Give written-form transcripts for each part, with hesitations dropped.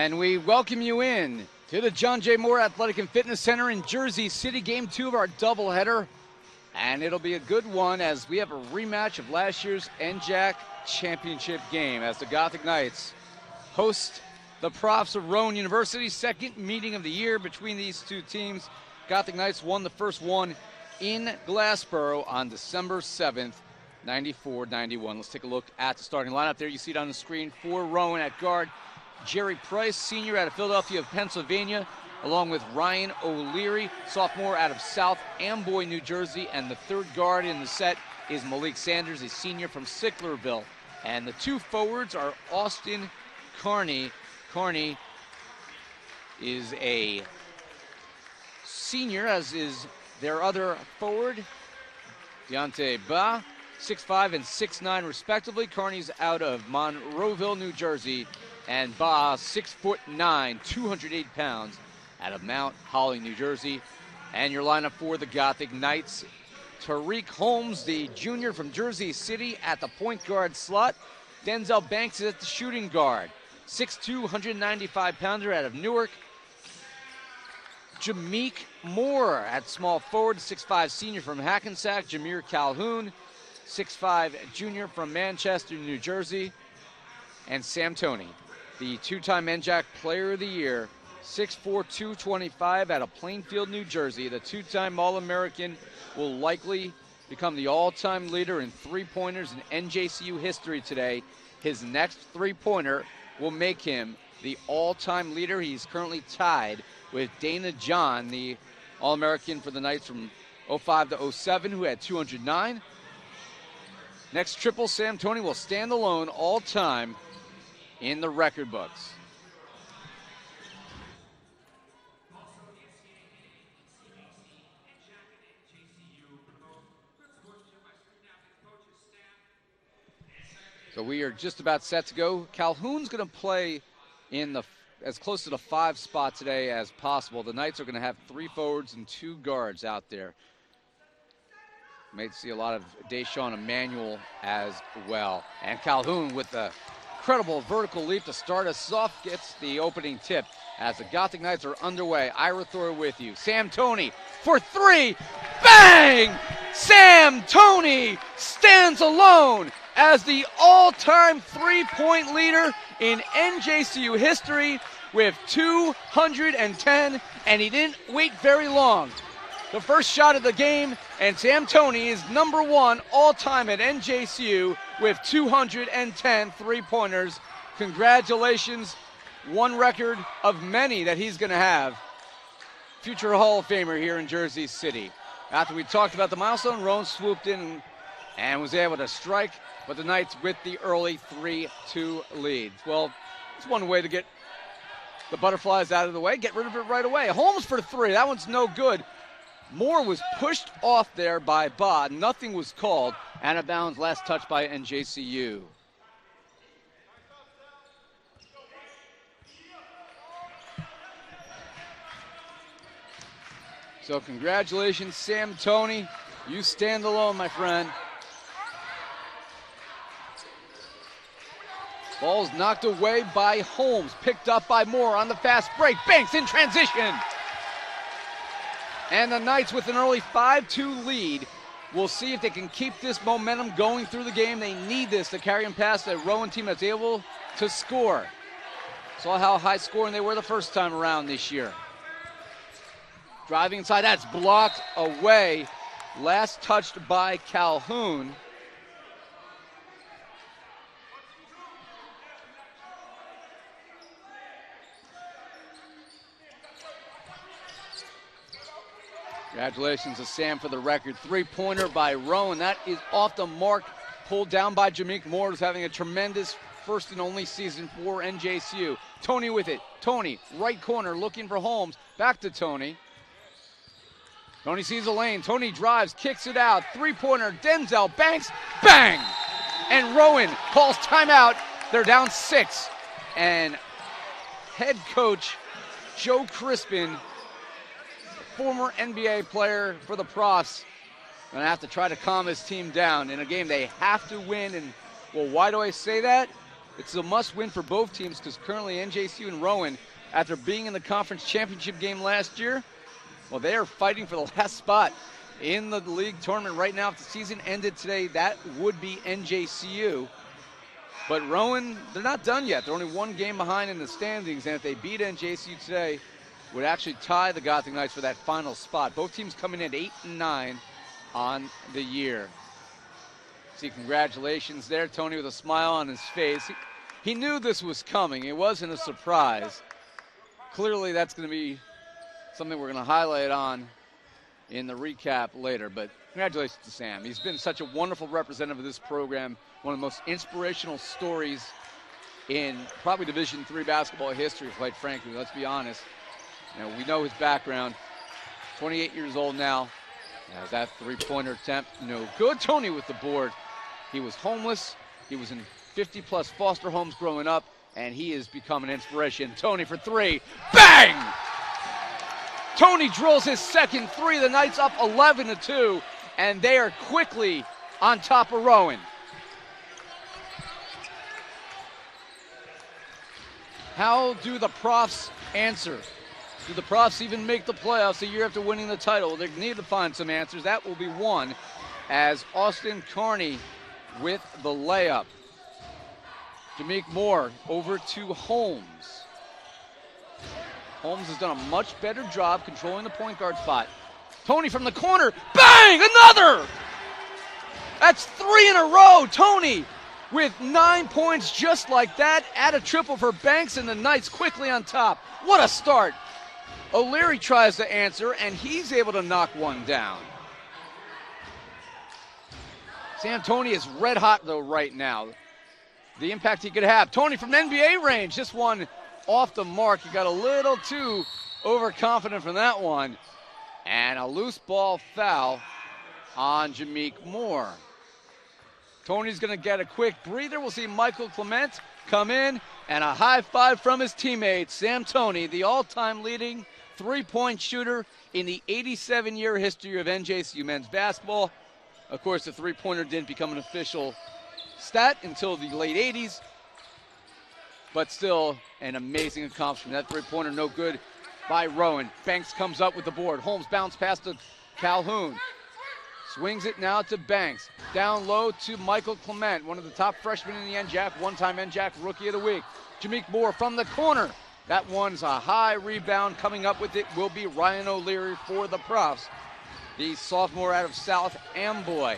And we welcome you in to the John J. Moore Athletic and Fitness Center in Jersey City, Game 2 of our doubleheader. And it'll be a good one as we have a rematch of last year's NJAC championship game as the Gothic Knights host the Profs of Rowan University. Second meeting of the year between these two teams. Gothic Knights won the first one in Glassboro on December 7th, 94-91. Let's take a look at the starting lineup there. You see it on the screen for Rowan at guard. Jerry Price, senior out of Philadelphia, Pennsylvania, along with Ryan O'Leary, sophomore out of South Amboy, New Jersey. And the third guard in the set is Malik Sanders, a senior from Sicklerville. And the two forwards are Austin Carney. Carney is a senior, as is their other forward, Deontay Ba, 6'5" and 6'9" respectively. Carney's out of Monroeville, New Jersey, and Ba, 6'9", 208 pounds, out of Mount Holly, New Jersey. And your lineup for the Gothic Knights: Tariq Holmes, the junior from Jersey City, at the point guard slot. Denzel Banks is at the shooting guard, 6'2", 195-pounder out of Newark. Jameek Moore at small forward, 6'5" senior from Hackensack. Jameer Calhoun, 6'5" junior from Manchester, New Jersey. And Sam Toney, the two-time NJAC Player of the Year, 6'4", 225 out of Plainfield, New Jersey. The two-time All-American will likely become the all-time leader in three-pointers in NJCU history today. His next three-pointer will make him the all-time leader. He's currently tied with Dana John, the All-American for the Knights from 05 to 07, who had 209. Next triple, Sam Toney will stand alone all-time in the record books. So we are just about set to go. Calhoun's going to play in the as close to the 5 spot today as possible. The Knights are going to have 3 forwards and 2 guards out there. Might see a lot of Deshaun Emmanuel as well. And Calhoun, with the incredible vertical leap to start us off, gets the opening tip as the Gothic Knights are underway. Ira Thor with you. Sam Toney for 3. Bang! Sam Toney stands alone as the all-time three-point leader in NJCU history with 210, and he didn't wait very long. The first shot of the game, and Sam Toney is number 1 all-time at NJCU with 210 three-pointers. Congratulations, one record of many that he's going to have. Future Hall of Famer here in Jersey City. After we talked about the milestone, Rowan swooped in and was able to strike, but the Knights with the early 3-2 lead. Well, it's one way to get the butterflies out of the way, get rid of it right away. Holmes for 3, that one's no good. Moore was pushed off there by Ba. Nothing was called. Out of bounds, last touch by NJCU. So congratulations, Sam Toney. You stand alone, my friend. Ball's knocked away by Holmes, picked up by Moore on the fast break. Banks in transition. And the Knights with an early 5-2 lead. We'll see if they can keep this momentum going through the game. They need this to carry them past the Rowan team that's able to score. Saw how high scoring they were the first time around this year. Driving inside, that's blocked away. Last touched by Calhoun. Congratulations to Sam for the record. Three-pointer by Rowan. That is off the mark. Pulled down by Jameek Moore, who's having a tremendous first and only season for NJCU. Toney with it. Toney, right corner, looking for Holmes. Back to Toney. Toney sees a lane. Toney drives, kicks it out. Three-pointer, Denzel Banks. Bang! And Rowan calls timeout. They're down 6. And head coach Joe Crispin, former NBA player for the Profs, going to have to try to calm his team down in a game they have to win. And, well, why do I say that? It's a must-win for both teams because currently NJCU and Rowan, after being in the conference championship game last year, well, they are fighting for the last spot in the league tournament right now. If the season ended today, that would be NJCU. But Rowan, they're not done yet. They're only one game behind in the standings, and if they beat NJCU today, would actually tie the Gothic Knights for that final spot. Both teams coming in 8-9 on the year. See, congratulations there, Toney, with a smile on his face. He knew this was coming. It wasn't a surprise. Clearly, that's going to be something we're going to highlight on in the recap later. But congratulations to Sam. He's been such a wonderful representative of this program, one of the most inspirational stories in probably Division III basketball history, quite frankly. Let's be honest. You know, we know his background. 28 years old now. As that three-pointer attempt, no good. Toney with the board. He was homeless. He was in 50-plus foster homes growing up, and he has become an inspiration. Toney for three. Bang! Toney drills his second three. The Knights up 11-2, and they are quickly on top of Rowan. How do the Profs answer? Do the Profs even make the playoffs a year after winning the title? They need to find some answers. That will be one as Austin Carney with the layup. Jameek Moore over to Holmes. Holmes has done a much better job controlling the point guard spot. Toney from the corner. Bang! Another! That's three in a row. Toney with 9 points just like that. Add a triple for Banks, and the Knights quickly on top. What a start. O'Leary tries to answer, and he's able to knock one down. Sam Toney is red hot, though, right now. The impact he could have. Toney from the NBA range. This one off the mark. He got a little too overconfident from that one. And a loose ball foul on Jameek Moore. Toney's going to get a quick breather. We'll see Michael Clement come in, and a high five from his teammate, Sam Toney, the all-time leading three-point shooter in the 87-year history of NJCU men's basketball. Of course, the three-pointer didn't become an official stat until the late 80s, but still an amazing accomplishment. That three-pointer no good by Rowan. Banks comes up with the board. Holmes bounce pass to Calhoun. Swings it now to Banks. Down low to Michael Clement, one of the top freshmen in the NJAC, one-time NJAC Rookie of the Week. Jameek Moore from the corner. That one's a high rebound. Coming up with it will be Ryan O'Leary for the Profs, the sophomore out of South Amboy.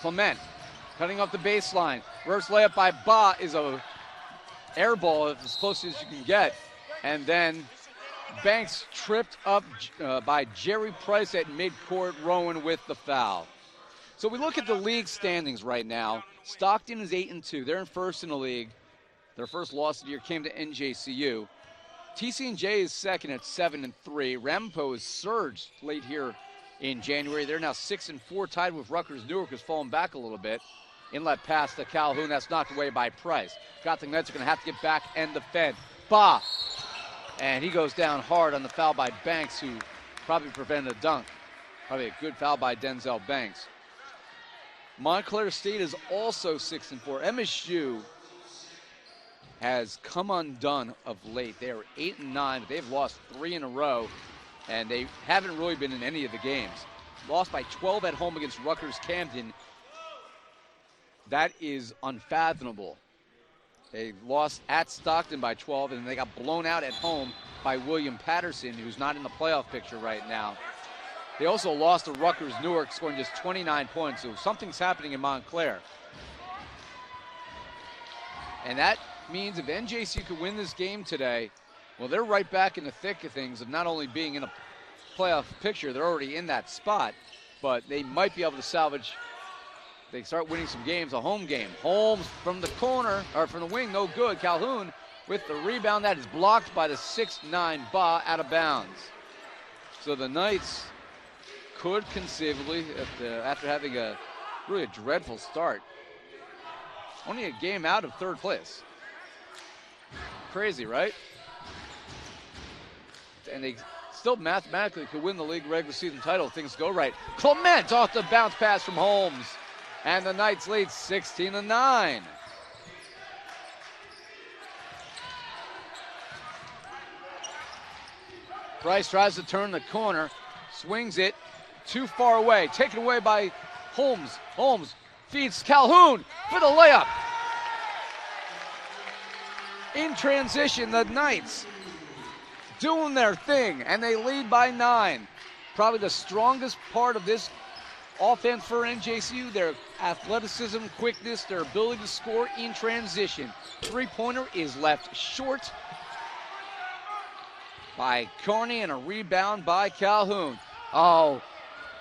Clement cutting off the baseline. Reverse layup by Ba is a air ball as close as you can get. And then Banks tripped up by Jerry Price at midcourt. Rowan with the foul. So we look at the league standings right now. Stockton is 8-2. They're in first in the league. Their first loss of the year came to NJCU. TC&J is second at 7-3. Ramapo has surged late here in January. They're now 6-4, tied with Rutgers. Newark has fallen back a little bit. Inlet pass to Calhoun. That's knocked away by Price. Gothic Knights are going to have to get back and defend. Ba. And he goes down hard on the foul by Banks, who probably prevented a dunk. Probably a good foul by Denzel Banks. Montclair State is also 6-4. MSU has come undone of late. They are 8-9, but they've lost 3 in a row, and they haven't really been in any of the games. Lost by 12 at home against Rutgers Camden. That is unfathomable. They lost at Stockton by 12, and they got blown out at home by William Patterson, who's not in the playoff picture right now. They also lost to Rutgers Newark, scoring just 29 points, so something's happening in Montclair. And that means if NJCU could win this game today, well, they're right back in the thick of things of not only being in a playoff picture, they're already in that spot, but they might be able to salvage, if they start winning some games, a home game. Holmes from the corner, or from the wing, no good. Calhoun with the rebound. That is blocked by the 6'9" Ba, out of bounds. So the Knights could conceivably, after having a really dreadful start, only a game out of third place. Crazy, right? And they still mathematically could win the league regular season title if things go right. Clement off the bounce pass from Holmes. And the Knights lead 16-9. Price tries to turn the corner, swings it too far away, taken away by Holmes. Holmes feeds Calhoun for the layup. In transition, the Knights doing their thing, and they lead by 9. Probably the strongest part of this offense for NJCU, their athleticism, quickness, their ability to score in transition. Three-pointer is left short by Carney, and a rebound by Calhoun. Oh,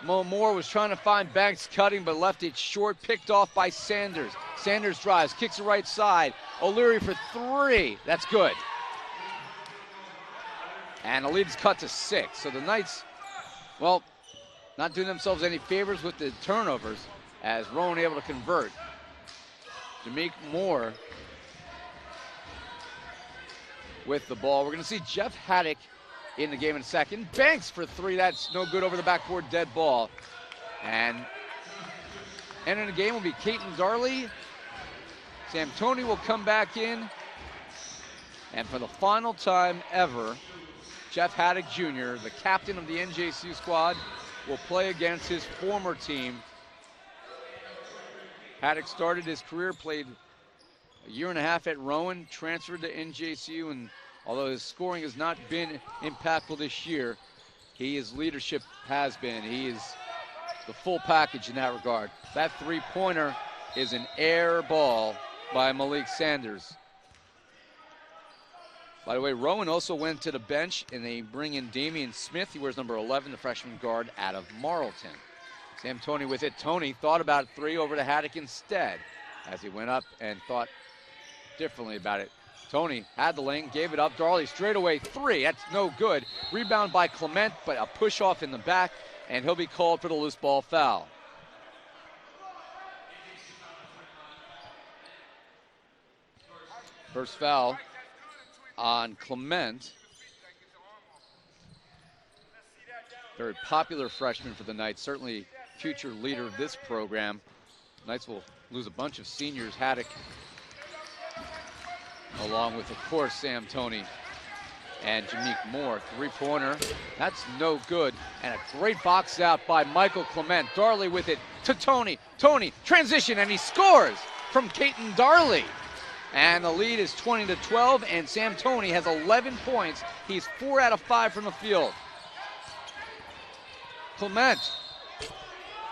Moore was trying to find Banks cutting, but left it short, picked off by Sanders. Sanders drives, kicks the right side. O'Leary for 3. That's good. And the lead's cut to 6. So the Knights, well, not doing themselves any favors with the turnovers, as Rowan able to convert. Jameek Moore with the ball. We're going to see Jeff Haddock in the game in a second. Banks for 3. That's no good, over the backboard, dead ball. And entering the game will be Caton Darley. Sam Toney will come back in. And for the final time ever, Jeff Haddock Jr., the captain of the NJCU squad, will play against his former team. Haddock started his career, played a year and a half at Rowan, transferred to NJCU, and although his scoring has not been impactful this year, his leadership has been. He is the full package in that regard. That three-pointer is an air ball by Malik Sanders. By the way, Rowan also went to the bench, and they bring in Damian Smith. He wears number 11, the freshman guard out of Marlton. Sam Toney with it. Toney thought about 3 over to Haddock instead, as he went up and thought differently about it. Toney had the lane, gave it up. Darley straight away 3. That's no good. Rebound by Clement, but a push off in the back, and he'll be called for the loose ball foul. First foul on Clement. Very popular freshman for the Knights, certainly future leader of this program. Knights will lose a bunch of seniors. Haddock, along with, of course, Sam Toney and Jameek Moore. Three-pointer, that's no good. And a great box out by Michael Clement. Darley with it to Toney. Toney, transition, and he scores from Caton Darley. And the lead is 20-12, and Sam Toney has 11 points. He's 4 out of 5 from the field. Clement.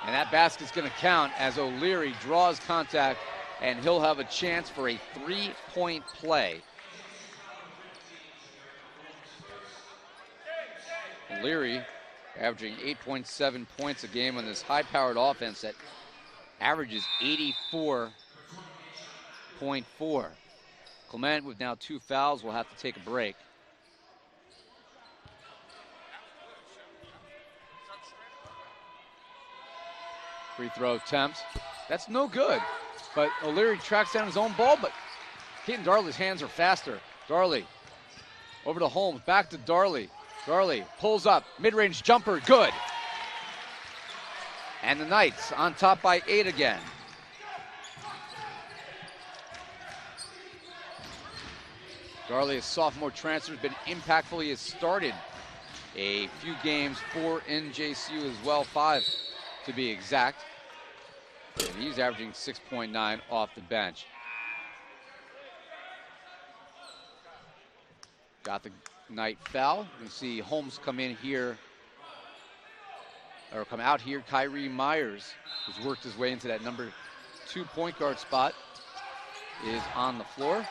And that basket's going to count as O'Leary draws contact, and he'll have a chance for a 3-point play. O'Leary averaging 8.7 points a game on this high-powered offense that averages 84.4. Clement, with now 2 fouls, will have to take a break. Free throw attempt. That's no good. But O'Leary tracks down his own ball, but Caton Darley's hands are faster. Darley over to Holmes, back to Darley. Darley pulls up, mid-range jumper, good. And the Knights on top by 8 again. Darley, a sophomore transfer, has been impactful. He has started a few games for NJCU as well, 5 to be exact. And he's averaging 6.9 off the bench. Got the Knight foul. You can see Holmes come in here, or come out here. Kyrie Myers, who's worked his way into that number 2 point guard spot, is on the floor.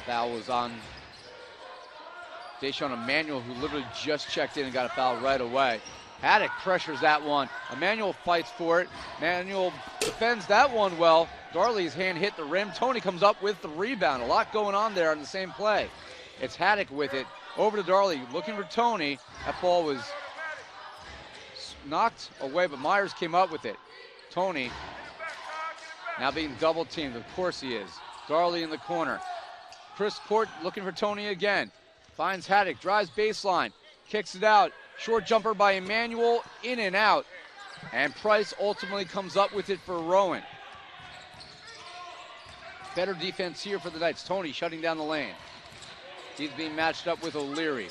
Foul was on Deshaun Emmanuel, who literally just checked in and got a foul right away. Haddock pressures that one. Emmanuel fights for it. Emmanuel defends that one well. Darley's hand hit the rim. Toney comes up with the rebound. A lot going on there on the same play. It's Haddock with it. Over to Darley, looking for Toney. That ball was knocked away, but Myers came up with it. Toney now being double teamed. Of course he is. Darley in the corner. Chris Court looking for Toney again. Finds Haddock, drives baseline, kicks it out. Short jumper by Emmanuel, in and out. And Price ultimately comes up with it for Rowan. Better defense here for the Knights. Toney shutting down the lane. He's being matched up with O'Leary.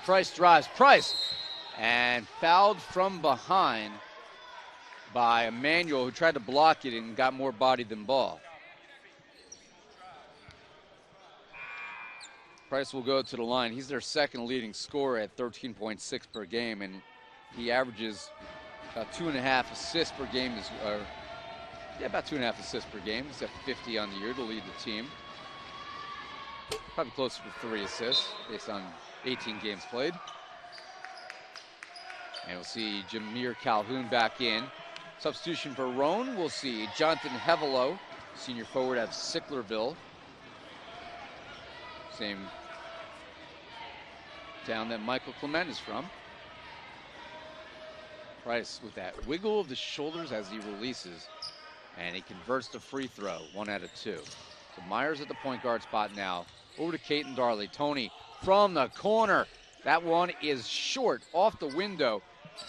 Price drives. Price. And fouled from behind by Emmanuel, who tried to block it and got more body than ball. Price will go to the line. He's their second leading scorer at 13.6 per game, and he averages about 2.5 assists per game. About 2.5 assists per game. He's at 50 on the year to lead the team. Probably closer to 3 assists based on 18 games played. And we'll see Jameer Calhoun back in. Substitution for Rowan, we'll see Jonathan Hevelo, senior forward of Sicklerville. Same town that Michael Clement is from. Price with that wiggle of the shoulders as he releases, and he converts the free throw, 1 out of 2. So Myers at the point guard spot now. Over to Caden Darley. Toney from the corner. That one is short, off the window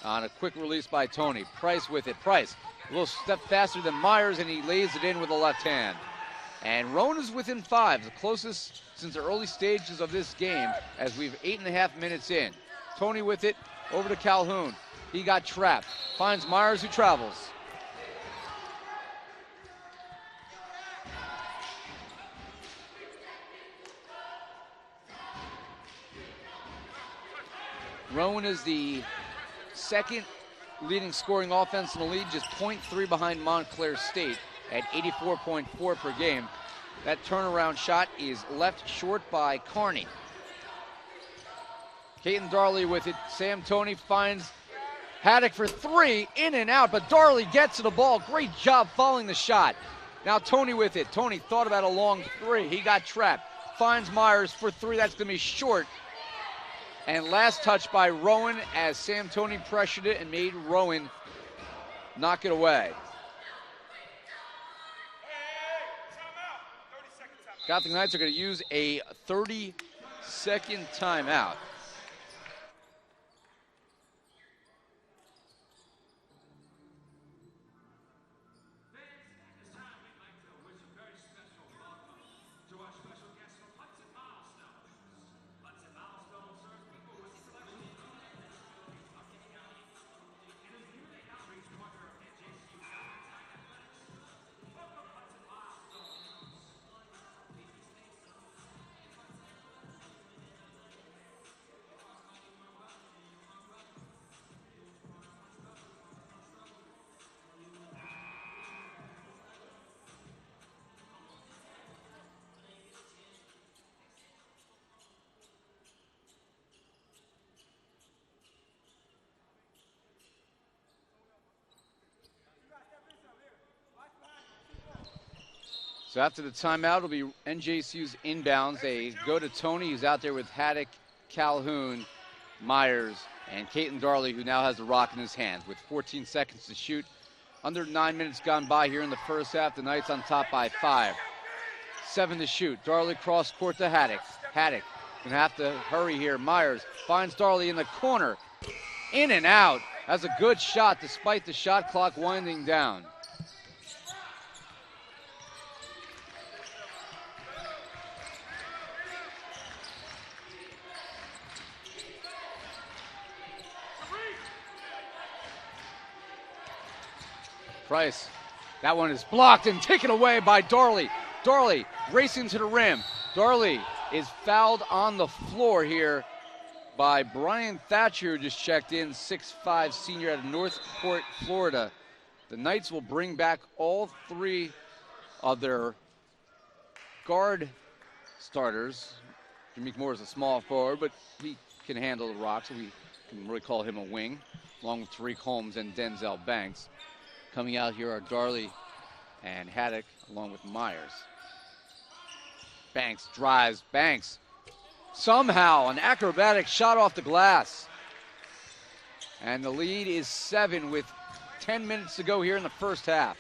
on a quick release by Toney. Price with it. Price a little step faster than Myers, and he lays it in with the left hand. And Rowan is within 5, the closest since the early stages of this game, as we've 8.5 minutes in. Toney with it, over to Calhoun. He got trapped. Finds Myers, who travels. Rowan is the second leading scoring offense in the league, just 0.3 behind Montclair State at 84.4 per game. That turnaround shot is left short by Carney. Caden Darley with it. Sam Toney finds Haddock for 3, in and out, but Darley gets to the ball. Great job following the shot. Now Toney with it. Toney thought about a long 3. He got trapped. Finds Myers for 3. That's going to be short. And last touch by Rowan as Sam Toney pressured it and made Rowan knock it away. Gothic Knights are going to use a 30-second timeout. So after the timeout, it'll be NJCU's inbounds. They go to Toney, who's out there with Haddock, Calhoun, Myers, and Caden Darley, who now has the rock in his hands with 14 seconds to shoot. Under 9 minutes gone by here in the first half. The Knights on top by 5. 7 to shoot. Darley cross court to Haddock. Haddock gonna have to hurry here. Myers finds Darley in the corner. In and out. That's a good shot despite the shot clock winding down. Price, that one is blocked and taken away by Darley. Darley racing to the rim. Darley is fouled on the floor here by Brian Thatcher, who just checked in, 6'5" senior out of Northport, Florida. The Knights will bring back all 3 of their guard starters. Jameek Moore is a small forward, but he can handle the rock, so we can really call him a wing, along with Tariq Holmes and Denzel Banks. Coming out here are Darley and Haddock, along with Myers. Banks drives. Banks, somehow, an acrobatic shot off the glass. And the lead is 7 with 10 minutes to go here in the first half.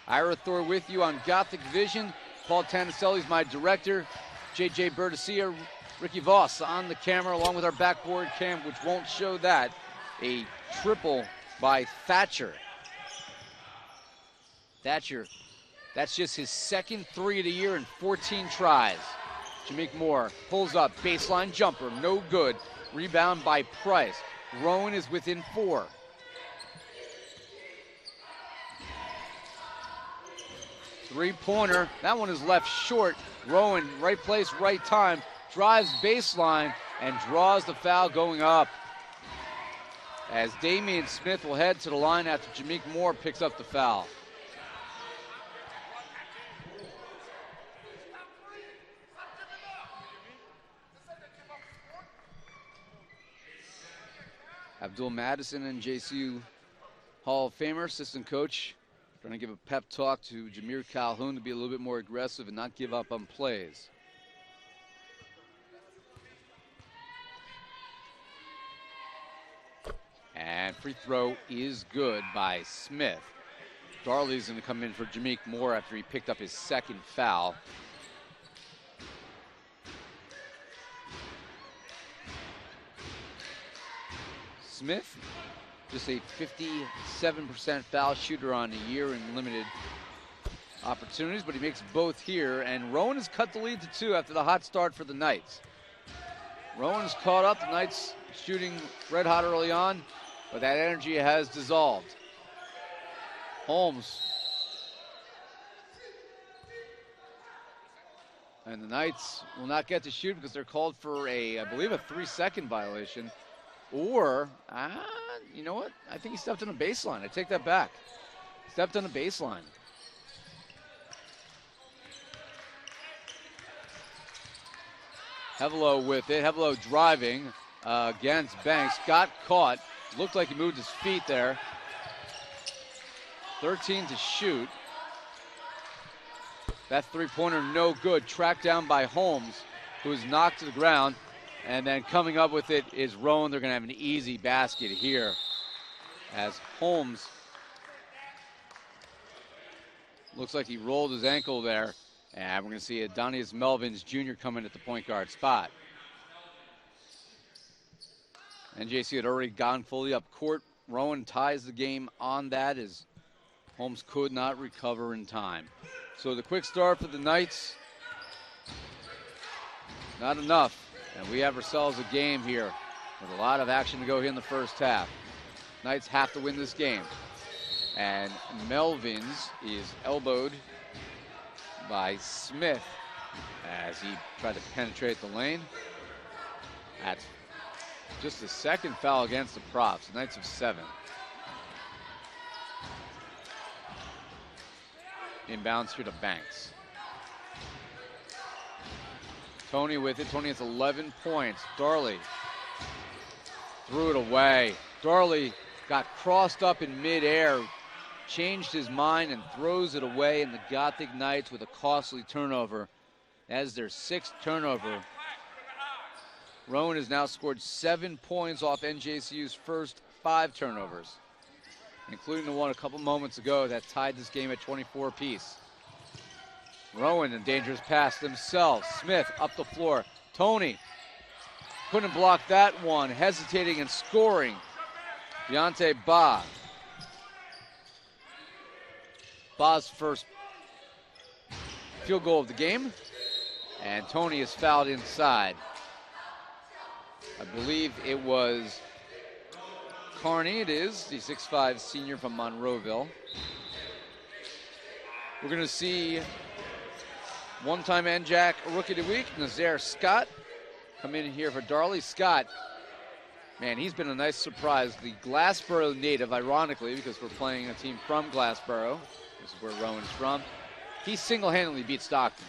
Ira Thor with you on Gothic Vision. Paul Tanaselli's my director. JJ Bertacia, Ricky Voss on the camera, along with our backboard cam, which won't show that. A triple by Thatcher. Thatcher, that's just his second 3 of the year in 14 tries. Jameek Moore pulls up, baseline jumper, no good. Rebound by Price. Rowan is within 4. Three-pointer, that one is left short. Rowan, right place, right time, drives baseline and draws the foul going up. As Damian Smith will head to the line after Jameek Moore picks up the foul. Abdul Madison, NJCU Hall of Famer, assistant coach, trying to give a pep talk to Jameer Calhoun to be a little bit more aggressive and not give up on plays. And free throw is good by Smith. Darley's going to come in for Jameek Moore after he picked up his second foul. Smith, just a 57% foul shooter on the year in limited opportunities, but he makes both here. And Rowan has cut the lead to 2 after the hot start for the Knights. Rowan's caught up. The Knights shooting red hot early on, but that energy has dissolved. Holmes. And the Knights will not get to shoot because they're called for I believe a 3-second violation. Or, you know what? I think he stepped on a baseline. I take that back. Stepped on a baseline. Hevelo with it. Hevelo driving against Banks. Got caught. Looked like he moved his feet there. 13 to shoot. That three-pointer no good. Tracked down by Holmes, who is knocked to the ground. And then coming up with it is Rowan. They're going to have an easy basket here as Holmes looks like he rolled his ankle there. And we're going to see Adonis Melvins Jr. come in at the point guard spot. NJC had already gone fully up court. Rowan ties the game on that as Holmes could not recover in time. So the quick start for the Knights, not enough. And we have ourselves a game here with a lot of action to go here in the first half. Knights have to win this game. And Melvins is elbowed by Smith as he tried to penetrate the lane. That's just the second foul against the Profs. The Knights have 7. Inbounds here to Banks. Toney with it. Toney has 11 points. Darley threw it away. Darley got crossed up in midair, changed his mind, and throws it away. And the Gothic Knights with a costly turnover. That is their 6th turnover. Rowan has now scored 7 points off NJCU's first 5 turnovers, including the one a couple moments ago that tied this game at 24 apiece. Rowan, a dangerous pass themselves. Smith up the floor. Toney couldn't block that one. Hesitating and scoring. Deontay Ba. Ba's first field goal of the game. And Toney is fouled inside. I believe it was Carney. It is the 6'5" senior from Monroeville. We're going to see one-time NJAC Rookie of the Week, Nazaire Scott, come in here for Darley. Scott, man, he's been a nice surprise. The Glassboro native, ironically, because we're playing a team from Glassboro. This is where Rowan's from. He single-handedly beat Stockton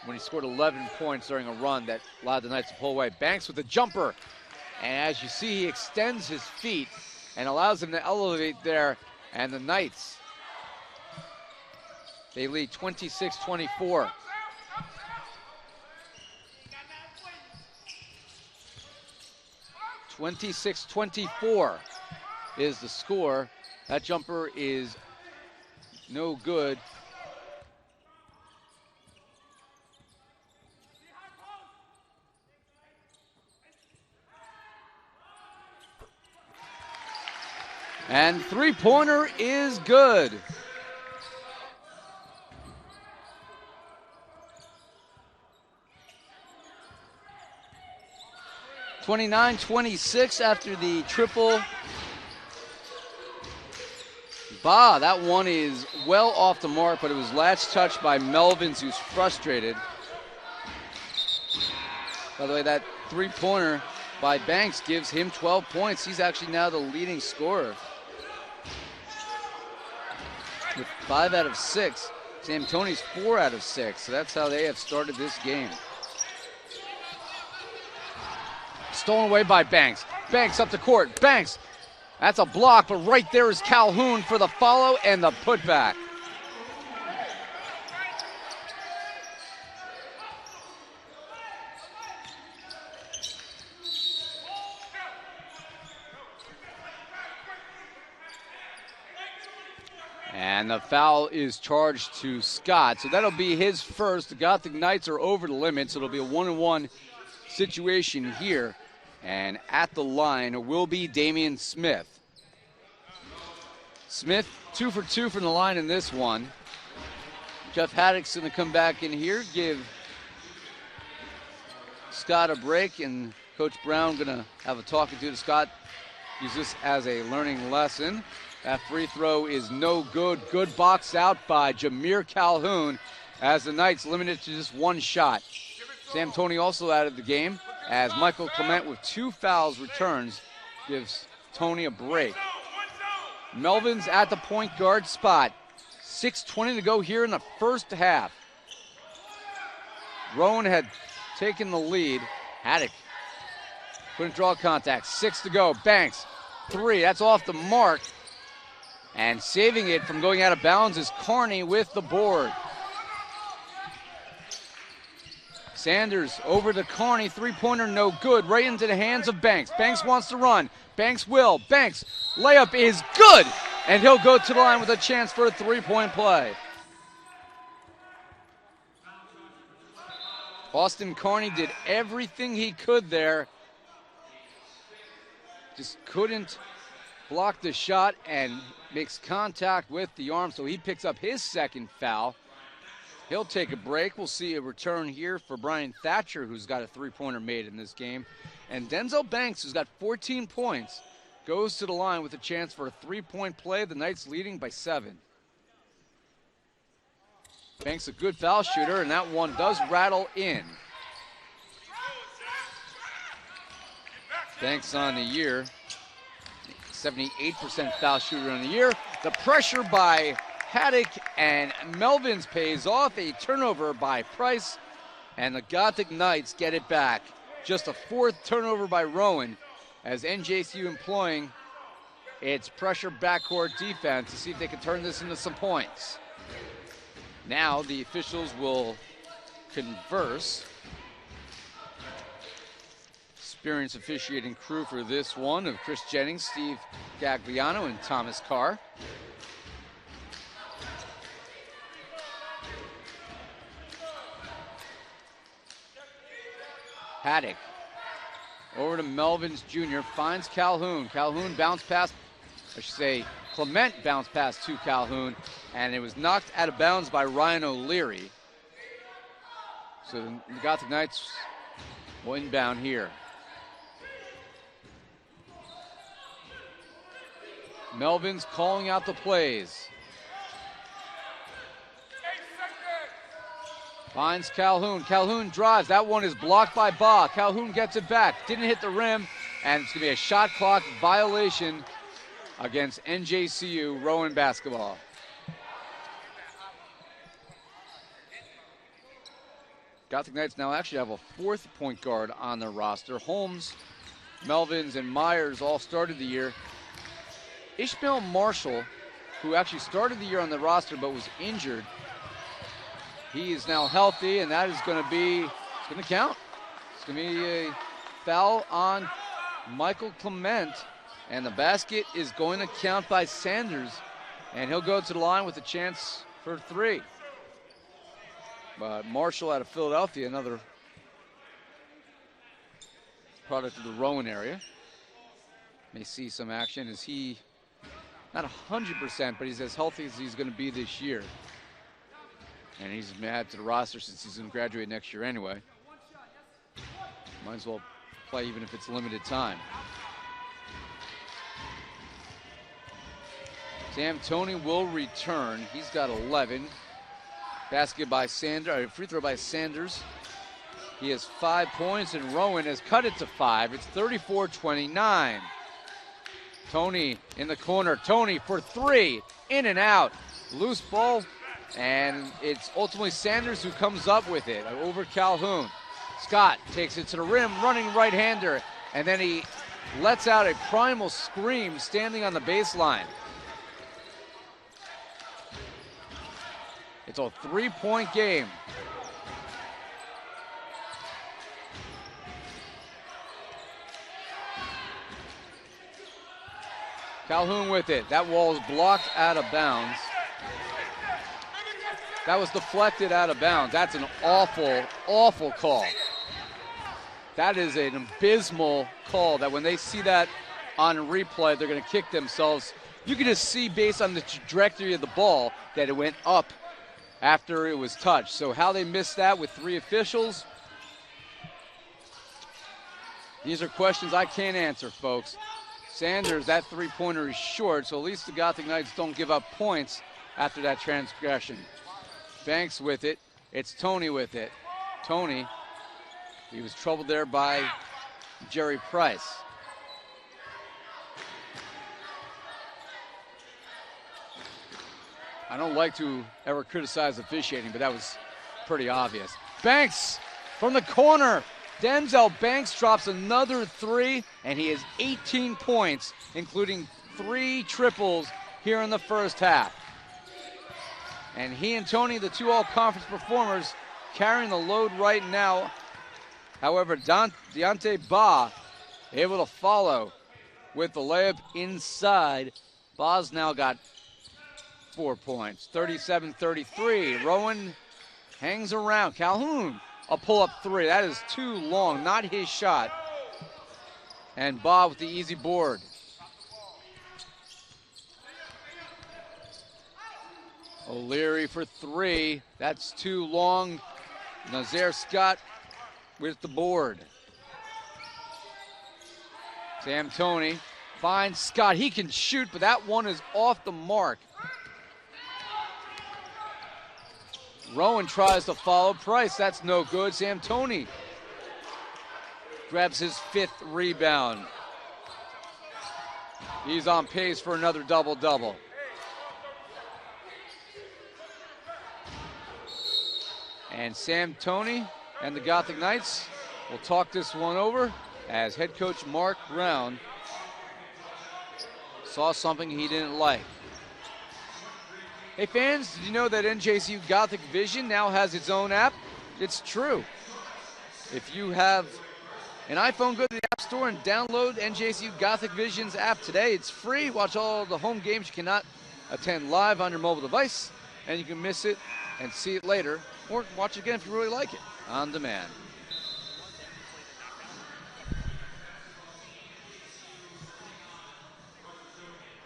when he scored 11 points during a run that allowed the Knights to pull away. Banks with a jumper. And as you see, he extends his feet and allows him to elevate there. And the Knights, they lead 26-24. 26-24 is the score. That jumper is no good. And three-pointer is good. 29-26 after the triple. That one is well off the mark, but it was latch touched by Melvins, who's frustrated. By the way, that three-pointer by Banks gives him 12 points. He's actually now the leading scorer with 5 out of 6. Toney's 4 out of 6, so that's how they have started this game. Stolen away by Banks. Banks up the court. Banks. That's a block, but right there is Calhoun for the follow and the putback. And the foul is charged to Scott, so that'll be his first. The Gothic Knights are over the limit, so it'll be a 1-on-1 situation here. And at the line will be Damian Smith. Smith, 2 for 2 from the line in this one. Jeff Haddock's going to come back in here, give Scott a break, and Coach Brown going to have a talking to Scott. Use this as a learning lesson. That free throw is no good. Good box out by Jameer Calhoun as the Knights limited to just one shot. Toney also out of the game as Michael Clement with 2 fouls returns, gives Toney a break. Melvin's at the point guard spot. 6:20 to go here in the first half. Rowan had taken the lead. Haddock couldn't draw contact. 6 to go. Banks, 3. That's off the mark. And saving it from going out of bounds is Carney with the board. Sanders over to Carney. Three-pointer no good. Right into the hands of Banks. Banks wants to run. Banks will. Banks, layup is good. And he'll go to the line with a chance for a three-point play. Austin Carney did everything he could there. Just couldn't block the shot and makes contact with the arm, so he picks up his second foul. He'll take a break. We'll see a return here for Brian Thatcher, who's got a three-pointer made in this game. And Denzel Banks, who's got 14 points, goes to the line with a chance for a three-point play. The Knights leading by 7. Banks a good foul shooter, and that one does rattle in. Banks on the year, 78% foul shooter on the year. The pressure by Haddock and Melvins pays off. A turnover by Price, and the Gothic Knights get it back. Just a 4th turnover by Rowan, as NJCU employing its pressure backcourt defense to see if they can turn this into some points. Now the officials will converse. Experienced officiating crew for this one of Chris Jennings, Steve Gagliano, and Thomas Carr. Haddock over to Melvins Jr., finds Calhoun. Calhoun bounced past, I should say, Clement bounced past to Calhoun, and it was knocked out of bounds by Ryan O'Leary. So the Gothic Knights will inbound here. Melvin's calling out the plays. Finds Calhoun. Calhoun drives. That one is blocked by Ba. Calhoun gets it back. Didn't hit the rim, and it's going to be a shot clock violation against NJCU Rowan basketball. Gothic Knights now actually have a 4th point guard on their roster. Holmes, Melvins, and Myers all started the year. Ishmael Marshall, who actually started the year on the roster but was injured, he is now healthy, and that is going to be, it's going to count. It's going to be a foul on Michael Clement, and the basket is going to count by Sanders, and he'll go to the line with a chance for 3. But Marshall out of Philadelphia, another product of the Rowan area, may see some action as he, not 100%, but he's as healthy as he's going to be this year. And he's been added to the roster since he's going to graduate next year anyway. Might as well play even if it's limited time. Sam Toney will return. He's got 11. Basket by Sanders, free throw by Sanders. He has 5 points, and Rowan has cut it to 5. It's 34-29. Toney in the corner. Toney for 3. In and out. Loose ball, and it's ultimately Sanders who comes up with it over Calhoun. Scott takes it to the rim, running right-hander, and then he lets out a primal scream standing on the baseline. It's a 3-point game. Calhoun with it. That wall is blocked out of bounds. That was deflected out of bounds. That's an awful, awful call. That is an abysmal call that when they see that on replay, they're going to kick themselves. You can just see based on the trajectory of the ball that it went up after it was touched. So how they missed that with 3 officials, these are questions I can't answer, folks. Sanders, that 3-pointer is short, so at least the Gothic Knights don't give up points after that transgression. Banks with it. It's Toney with it. Toney, he was troubled there by Jerry Price. I don't like to ever criticize officiating, but that was pretty obvious. Banks from the corner. Denzel Banks drops another 3, and he has 18 points, including 3 triples here in the first half. And he and Toney, the 2 all-conference performers, carrying the load right now. However, Deontay Ba able to follow with the layup inside. Ba's now got 4 points, 37-33. Rowan hangs around. Calhoun, a pull-up 3. That is too long, not his shot. And Ba with the easy board. O'Leary for 3. That's too long. Nazir Scott with the board. Sam Toney finds Scott. He can shoot, but that one is off the mark. Rowan tries to follow Price. That's no good. Sam Toney grabs his 5th rebound. He's on pace for another double-double. And Sam Toney and the Gothic Knights will talk this one over as head coach Mark Brown saw something he didn't like. Hey fans, did you know that NJCU Gothic Vision now has its own app? It's true. If you have an iPhone, go to the App Store and download NJCU Gothic Vision's app today. It's free. Watch all the home games you cannot attend live on your mobile device, and you can miss it and see it later, or watch it again if you really like it, on demand.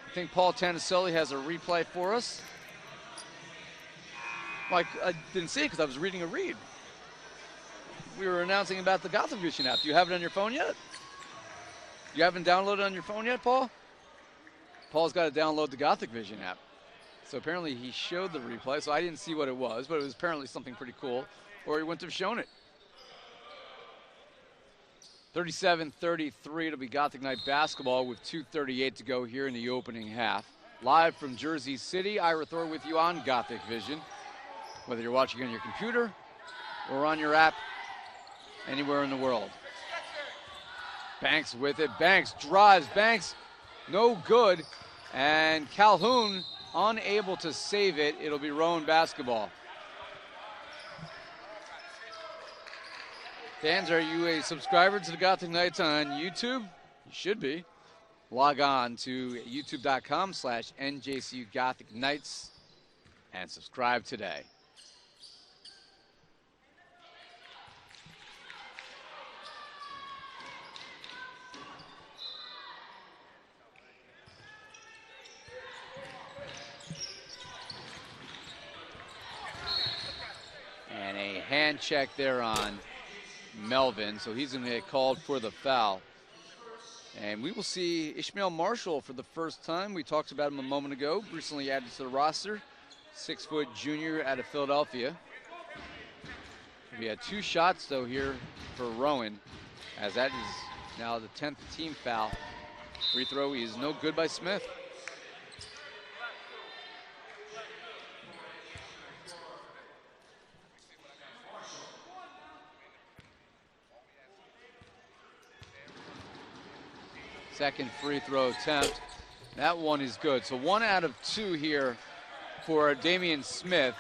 I think Paul Tanaselli has a replay for us. Like, I didn't see it because I was reading a read. We were announcing about the Gothic Vision app. Do you have it on your phone yet? You haven't downloaded it on your phone yet, Paul? Paul's got to download the Gothic Vision app. So apparently he showed the replay, so I didn't see what it was, but it was apparently something pretty cool, or he wouldn't have shown it. 37-33, it'll be Gothic Knight basketball with 2:38 to go here in the opening half. Live from Jersey City, Ira Thor with you on Gothic Vision. Whether you're watching on your computer or on your app, anywhere in the world. Banks with it. Banks drives. Banks, no good. And Calhoun unable to save it. It'll be Rowan basketball. Fans, are you a subscriber to the Gothic Knights on YouTube? You should be. Log on to youtube.com/NJCU Gothic Knights and subscribe today. And a hand check there on Melvin, so he's going to get called for the foul. And we will see Ishmael Marshall for the first time. We talked about him a moment ago, recently added to the roster. 6-foot junior out of Philadelphia. We had 2 shots, though, here for Rowan, as that is now the 10th team foul. Free throw is no good by Smith. Second free throw attempt. That one is good. So 1 out of 2 here for Damian Smith.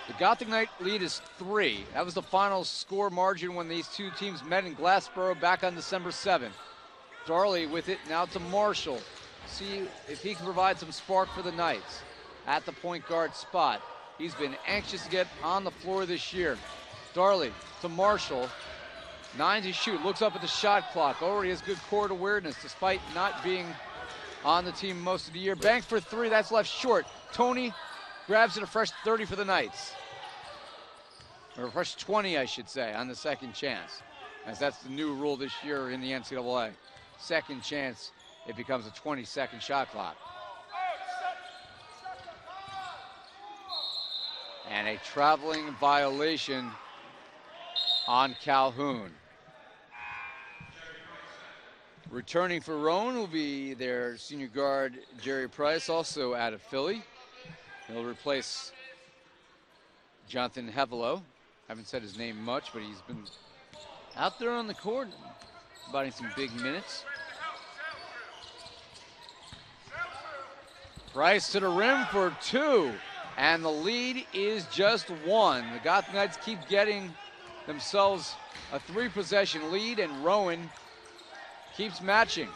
The Gothic Knight lead is 3. That was the final score margin when these 2 teams met in Glassboro back on December 7th. Darley with it now to Marshall. See if he can provide some spark for the Knights at the point guard spot. He's been anxious to get on the floor this year. Darley to Marshall. 9 to shoot, looks up at the shot clock. Already has good court awareness despite not being on the team most of the year. Banks for 3, that's left short. Toney grabs it, a fresh 30 for the Knights. Or a fresh 20, I should say, on the second chance, as that's the new rule this year in the NCAA. Second chance, it becomes a 20-second shot clock. And a traveling violation on Calhoun. Returning for Rowan will be their senior guard, Jerry Price, also out of Philly. He'll replace Jonathan Hevelo. Haven't said his name much, but he's been out there on the court, providing some big minutes. Price to the rim for 2, and the lead is just 1. The Gothic Knights keep getting themselves a 3-possession lead, and Rowan keeps matching.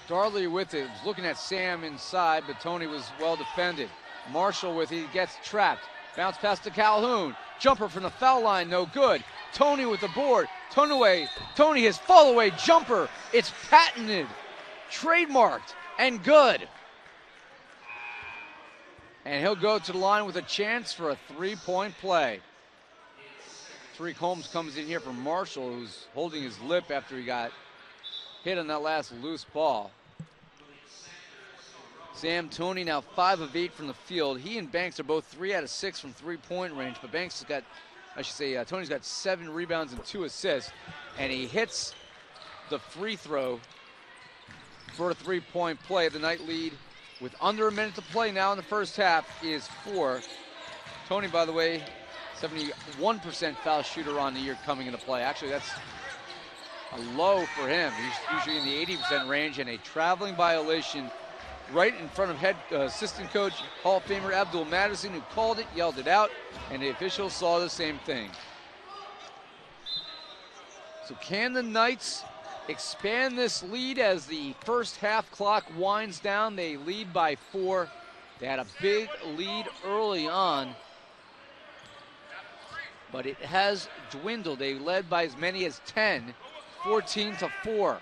Darley with it, was looking at Sam inside, but Toney was well defended. Marshall with it, he gets trapped. Bounce pass to Calhoun. Jumper from the foul line, no good. Toney with the board. Toney his fall away jumper. It's patented, trademarked, and good. And he'll go to the line with a chance for a 3-point play. Tariq Holmes comes in here for Marshall, who's holding his lip after he got hit on that last loose ball. Sam Toney now 5 of 8 from the field. He and Banks are both 3 out of 6 from 3-point range, but Banks has got, Toney's got 7 rebounds and 2 assists, and he hits the free throw for a 3-point play. The Knight lead with under a minute to play now in the first half is 4. Toney, by the way, 71% foul shooter on the year coming into play. Actually, that's a low for him. He's usually in the 80% range, and a traveling violation right in front of assistant coach, Hall of Famer Abdul Madison, who called it, yelled it out, and the officials saw the same thing. So can the Knights expand this lead as the first half clock winds down? They lead by 4. They had a big lead early on, but it has dwindled. They led by as many as 10, 14-4.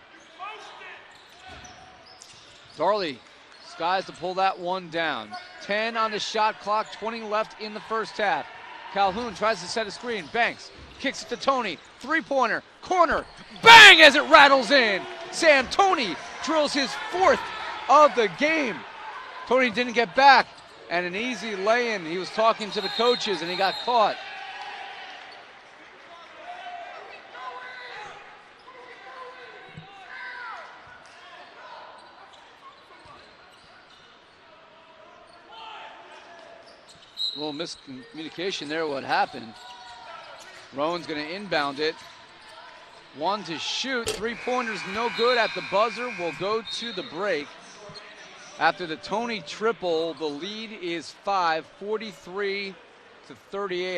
Darley skies to pull that one down. 10 on the shot clock, 20 left in the first half. Calhoun tries to set a screen. Banks kicks it to Toney. 3-pointer, corner, bang as it rattles in. Sam Toney drills his 4th of the game. Toney didn't get back, and an easy lay-in. He was talking to the coaches, and he got caught. A little miscommunication there, what happened. Rowan's going to inbound it. 1 to shoot. 3-pointers no good at the buzzer. Will go to the break. After the Toney triple, the lead is 5, 43-38.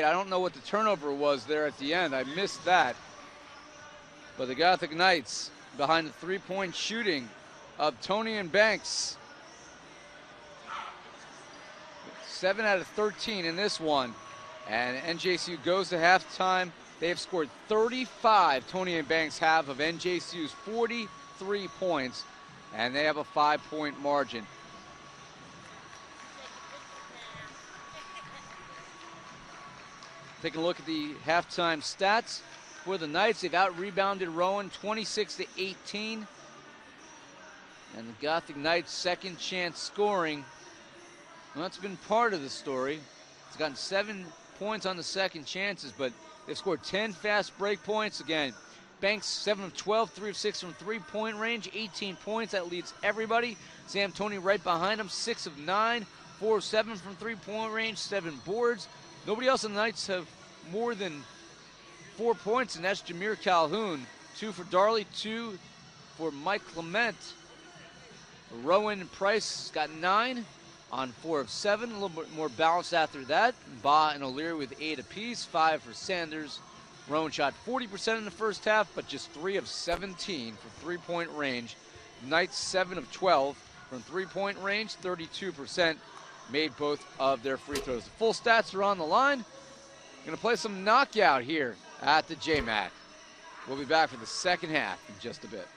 I don't know what the turnover was there at the end. I missed that. But the Gothic Knights behind the 3-point shooting of Toney and Banks. 7 out of 13 in this one. And NJCU goes to halftime. They have scored 35, Toney and Banks have, of NJCU's 43 points. And they have a 5-point margin. Taking a look at the halftime stats for the Knights. They've out-rebounded Rowan 26-18. And the Gothic Knights' second chance scoring, well, that's been part of the story. It's gotten 7 points on the second chances, but they've scored 10 fast break points. Again, Banks 7 of 12, 3 of 6 from three-point range, 18 points. That leads everybody. Sam Toney right behind him, 6 of 9, 4 of 7 from three-point range, 7 boards. Nobody else on the Knights have more than 4 points, and that's Jameer Calhoun. 2 for Darley, 2 for Mike Clement. Rowan Price got 9 on 4 of 7. A little bit more balanced after that. Ba and O'Leary with 8 apiece. 5 for Sanders. Rowan shot 40% in the first half, but just 3 of 17 for three-point range. Knights 7 of 12 from three-point range, 32%. Made both of their free throws. The full stats are on the line. Going to play some knockout here at the JMAC. We'll be back for the second half in just a bit.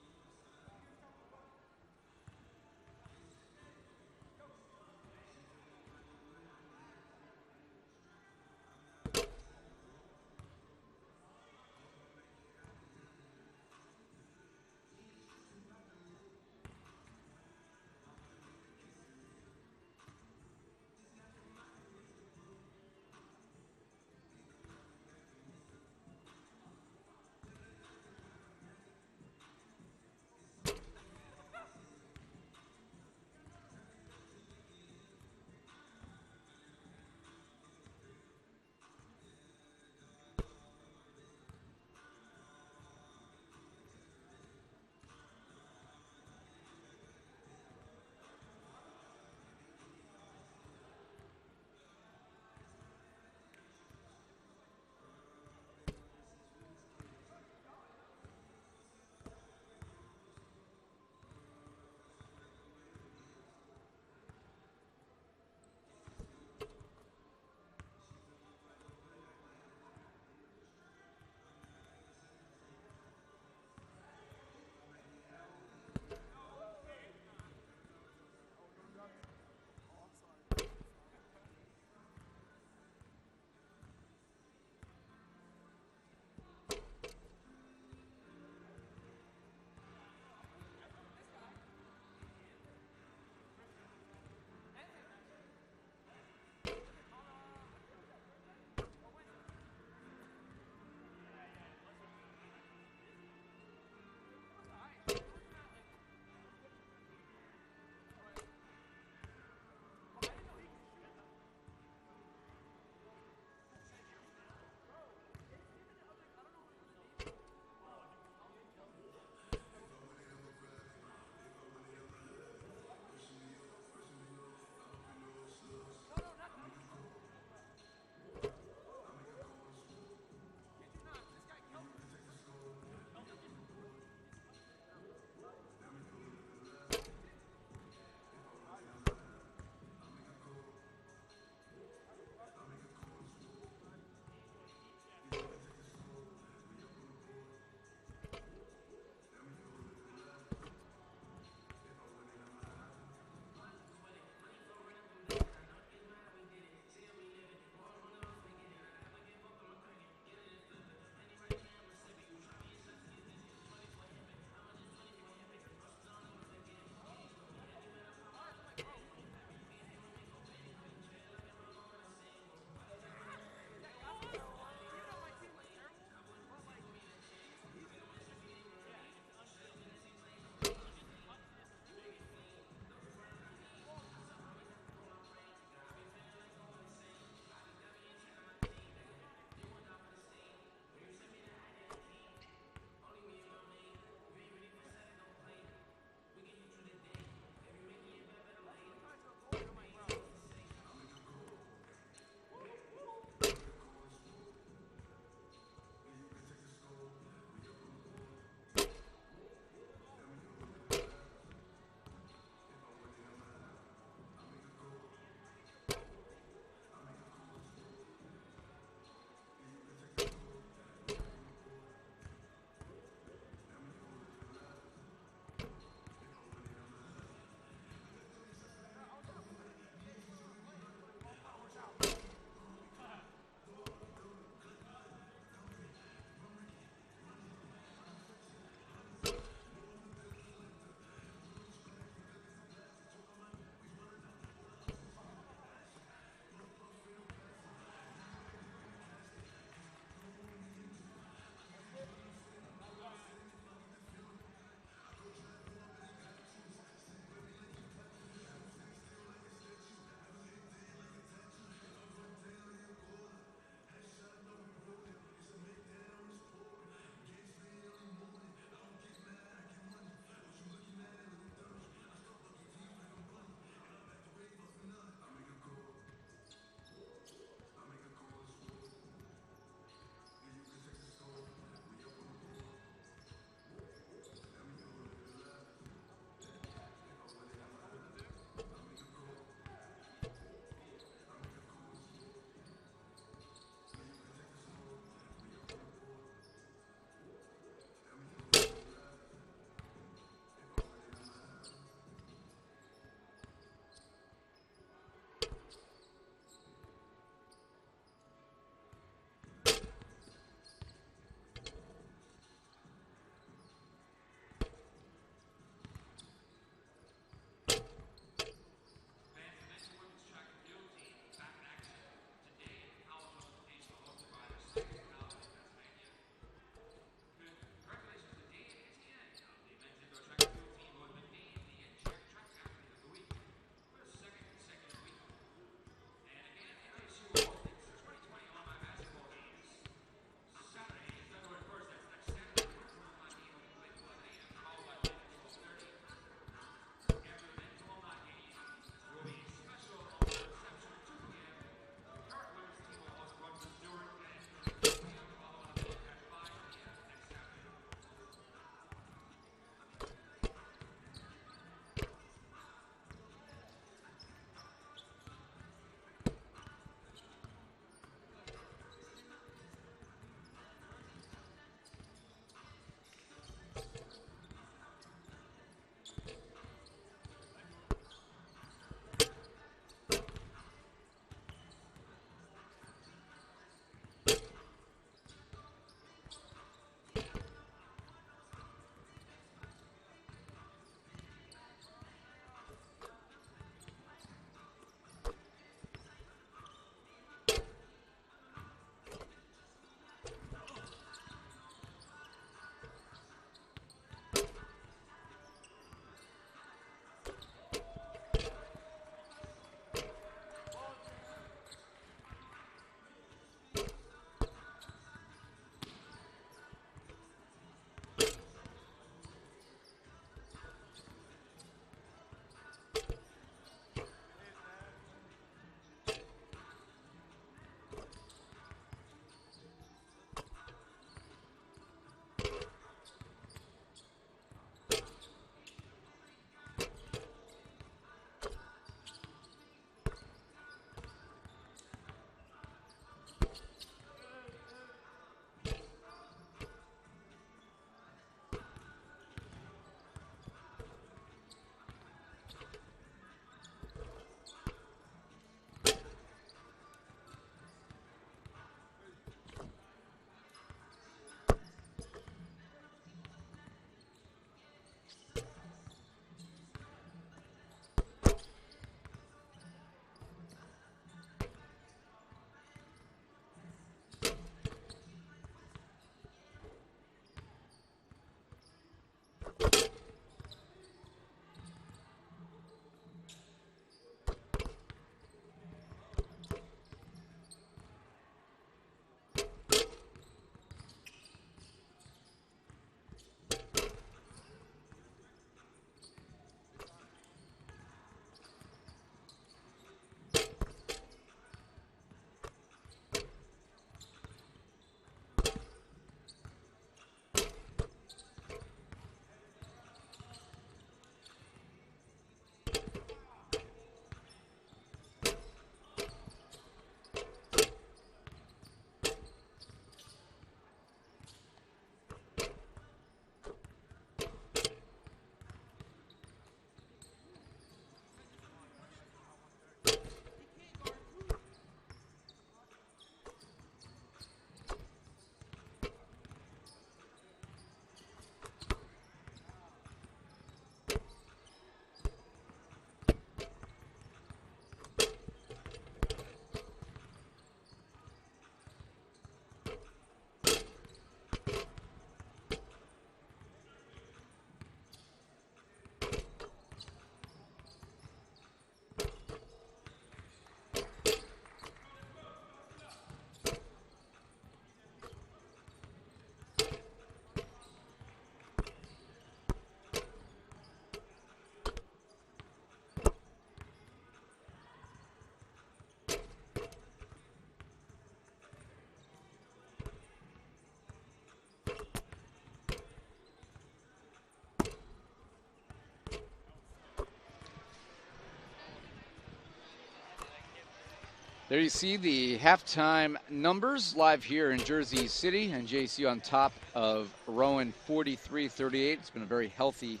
There you see the halftime numbers live here in Jersey City, and NJCU on top of Rowan 43-38. It's been a very healthy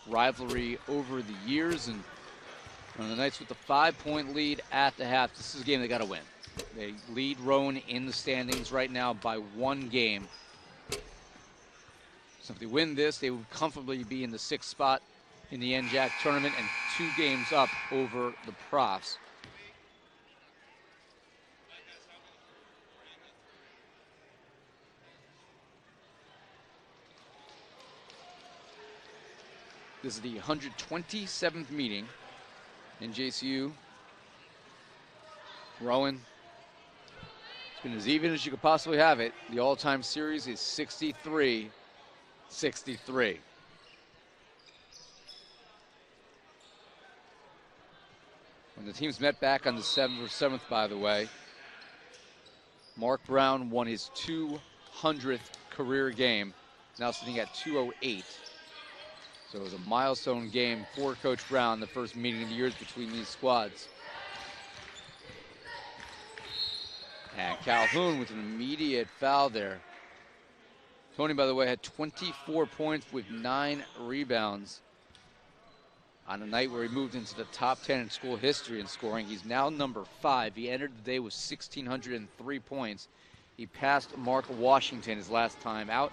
rivalry over the years, and the Knights with the 5-point lead at the half. This is a game they got to win. They lead Rowan in the standings right now by 1 game. So if they win this, they would comfortably be in the 6th spot in the NJAC tournament and 2 games up over the Profs. This is the 127th meeting in NJCU. Rowan. It's been as even as you could possibly have it. The all-time series is 63-63. When the teams met back on the 7th, by the way, Mark Brown won his 200th career game. He's now sitting at 208. So it was a milestone game for Coach Brown, the first meeting of the years between these squads. And Calhoun with an immediate foul there. Toney, by the way, had 24 points with 9 rebounds on a night where he moved into the top 10 in school history in scoring. He's now number 5. He entered the day with 1,603 points. He passed Mark Washington his last time out.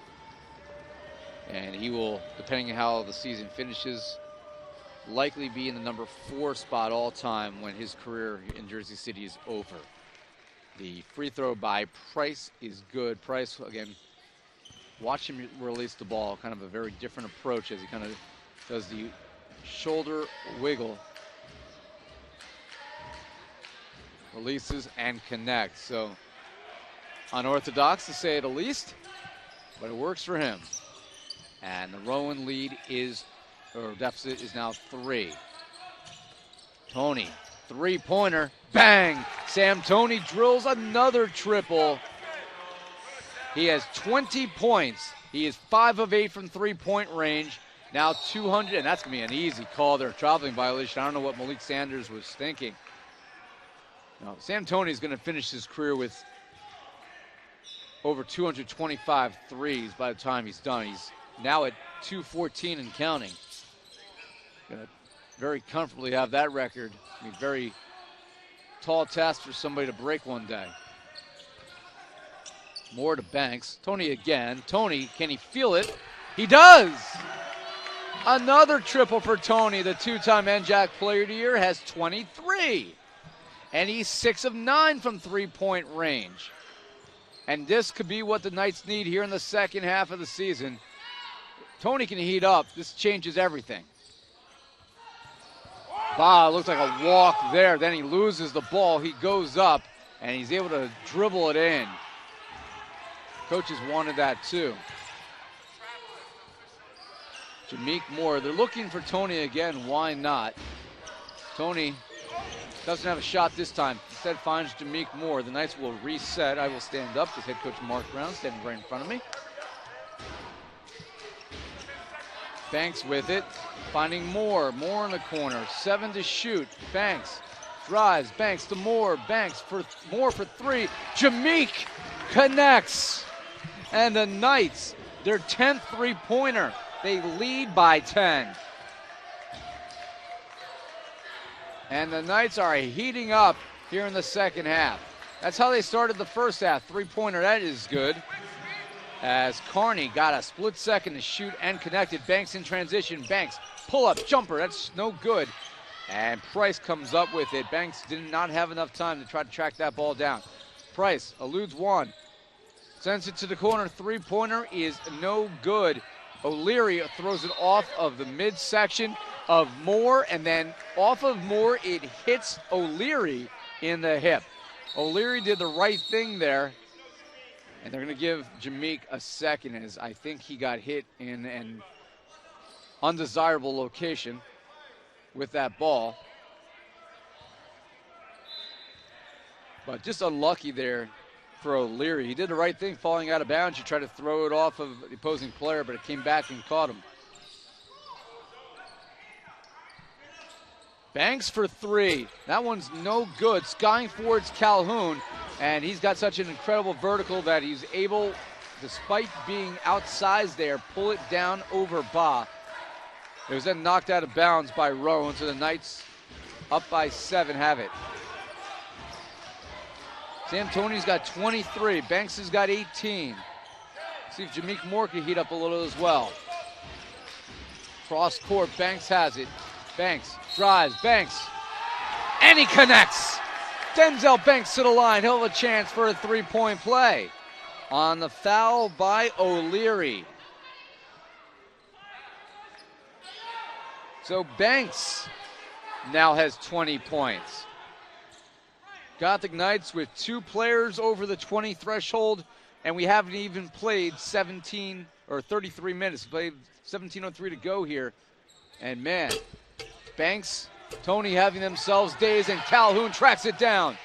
And he will, depending on how the season finishes, likely be in the number 4 spot all time when his career in Jersey City is over. The free throw by Price is good. Price, again, watch him release the ball. Kind of a very different approach as he kind of does the shoulder wiggle. Releases and connects. So unorthodox to say the least, but it works for him. And the Rowan lead is, or deficit is now 3. Toney, 3-pointer, bang! Sam Toney drills another triple. He has 20 points. He is 5 of 8 from 3-point range. Now 200, and that's gonna be an easy call there, traveling violation. I don't know what Malik Sanders was thinking. No, Sam Toney is gonna finish his career with over 225 threes by the time he's done. He's now at 214 and counting. Gonna very comfortably have that record. I mean, very tall task for somebody to break one day. More to Banks. Toney again. Toney, can he feel it? He does! Another triple for Toney, the 2-time NJAC Player of the Year, has 23. And he's 6 of 9 from 3-point range. And this could be what the Knights need here in the second half of the season. Toney can heat up. This changes everything. Looks like a walk there. Then he loses the ball. He goes up, and he's able to dribble it in. Coaches wanted that too. Jameek Moore. They're looking for Toney again. Why not? Toney doesn't have a shot this time. Instead finds Jameek Moore. The Knights will reset. I will stand up because head coach Mark Brown standing right in front of me. Banks with it, finding Moore. Moore in the corner, 7 to shoot. Banks drives, Banks to Moore. Banks for Moore for 3. Jameek connects. And the Knights, their 10th three-pointer. They lead by 10. And the Knights are heating up here in the second half. That's how they started the first half. Three-pointer, that is good. As Carney got a split second to shoot and connected. Banks in transition. Banks, pull-up, jumper. That's no good. And Price comes up with it. Banks did not have enough time to try to track that ball down. Price eludes one. Sends it to the corner. Three-pointer is no good. O'Leary throws it off of the midsection of Moore, and then off of Moore, it hits O'Leary in the hip. O'Leary did the right thing there. And they're going to give Jameek a second, as I think he got hit in an undesirable location with that ball. But just unlucky there for O'Leary. He did the right thing, falling out of bounds. He tried to throw it off of the opposing player, but it came back and caught him. Banks for three. That one's no good. Skying towards Calhoun, and he's got such an incredible vertical that he's able, despite being outsized there, pull it down over Ba. It was then knocked out of bounds by Rowan, so the Knights up by 7 have it. Sam Toney's got 23. Banks has got 18. See if Jameek Moore can heat up a little as well. Cross court, Banks has it. Banks drives, Banks, and he connects. Denzel Banks to the line. He'll have a chance for a three-point play on the foul by O'Leary. So Banks now has 20 points. Gothic Knights with 2 players over the 20 threshold, and we haven't even played 17 or 33 minutes. Played 17:03 to go here. And man, Banks, Toney having themselves days, and Calhoun tracks it down.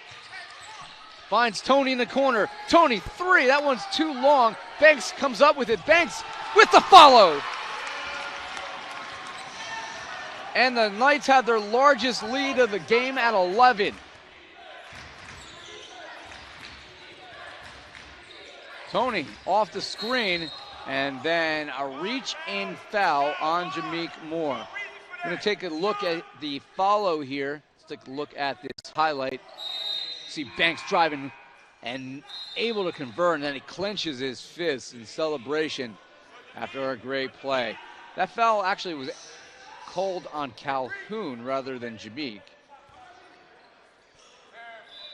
Finds Toney in the corner. Toney, 3. That one's too long. Banks comes up with it. Banks with the follow. And the Knights have their largest lead of the game at 11. Toney off the screen, and then a reach-in foul on Jameek Moore. We're going to take a look at the follow here. Let's take a look at this highlight. See Banks driving and able to convert, and then he clenches his fist in celebration after a great play. That foul actually was called on Calhoun rather than Jameek.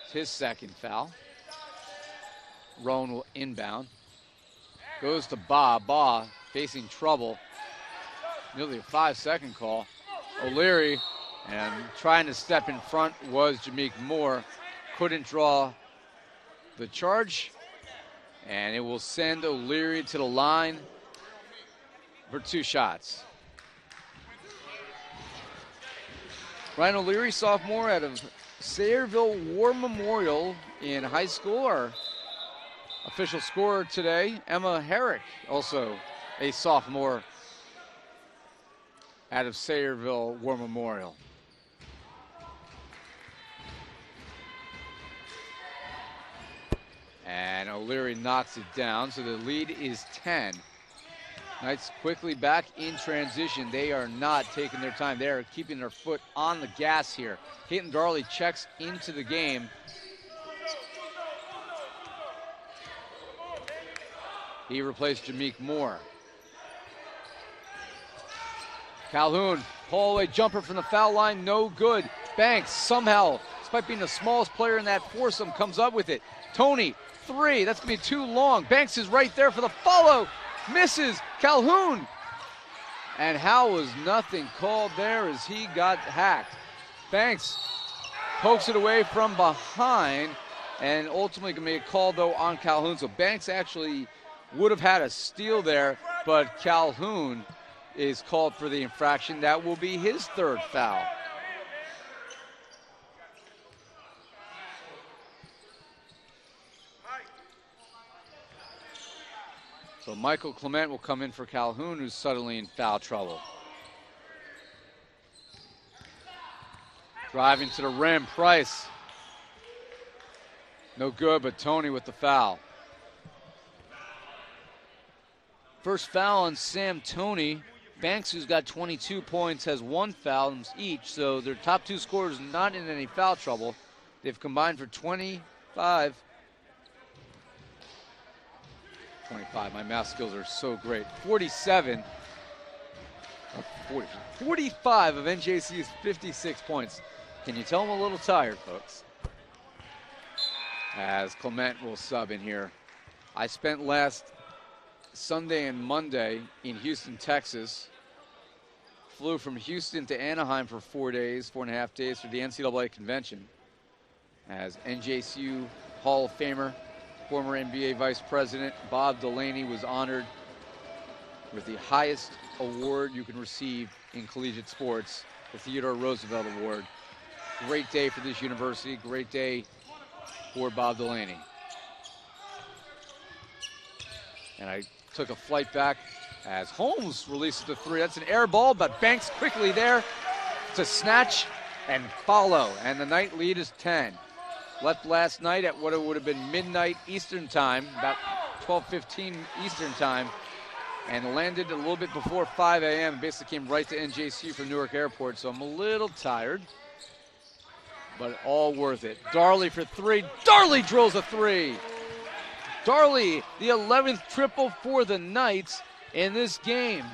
It's his second foul. Rowan will inbound. Goes to Ba. Ba facing trouble. Nearly a 5-second call. O'Leary, and trying to step in front was Jameek Moore. Couldn't draw the charge. And it will send O'Leary to the line for 2 shots. Ryan O'Leary, sophomore out of Sayreville War Memorial in high school. Our official scorer today, Emma Herrick, also a sophomore out of Sayreville War Memorial. And O'Leary knocks it down, so the lead is 10. Knights quickly back in transition. They are not taking their time. They are keeping their foot on the gas here. Hayden Darley checks into the game. He replaced Jameek Moore. Calhoun, pull-away jumper from the foul line, no good. Banks somehow, despite being the smallest player in that foursome, comes up with it. Toney, 3, that's gonna be too long. Banks is right there for the follow, misses. Calhoun, and how was nothing called there as he got hacked. Banks pokes it away from behind, and ultimately gonna be a call though on Calhoun. So Banks actually would have had a steal there, but Calhoun is called for the infraction. That will be his 3rd foul. So Michael Clement will come in for Calhoun, who's suddenly in foul trouble. Driving to the rim, Price. No good, but Toney with the foul. First foul on Sam Toney. Banks, who's got 22 points, has 1 foul each, so their top 2 scorers not in any foul trouble. They've combined for 25. My math skills are so great. 47, 45 of NJCU's 56 points. Can you tell I'm a little tired, folks? As Clement will sub in here. I spent last Sunday and Monday in Houston, Texas. Flew from Houston to Anaheim for 4.5 days for the NCAA convention. As NJCU Hall of Famer, former NBA Vice President Bob Delaney was honored with the highest award you can receive in collegiate sports, the Theodore Roosevelt Award. Great day for this university, great day for Bob Delaney. And I took a flight back as Holmes releases the 3. That's an air ball, but Banks quickly there to snatch and follow, and the Knight lead is 10. Left last night at what it would have been midnight Eastern time, about 12:15 Eastern time, and landed a little bit before 5 a.m. Basically came right to NJCU from Newark Airport, so I'm a little tired, but all worth it. Darley for three. Darley drills a three. Darley, the 11th triple for the Knights in this game.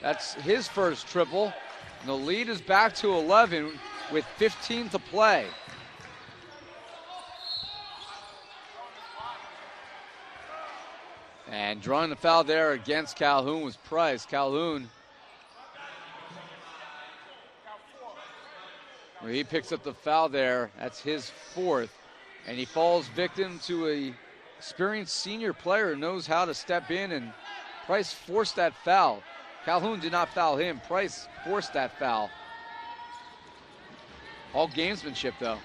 That's his first triple. And the lead is back to 11 with 15 to play. And drawing the foul there against Calhoun was Price. Calhoun, well, he picks up the foul there. That's his fourth. And he falls victim to a experienced senior player who knows how to step in, and Price forced that foul. Calhoun did not foul him. Price forced that foul. All gamesmanship, though.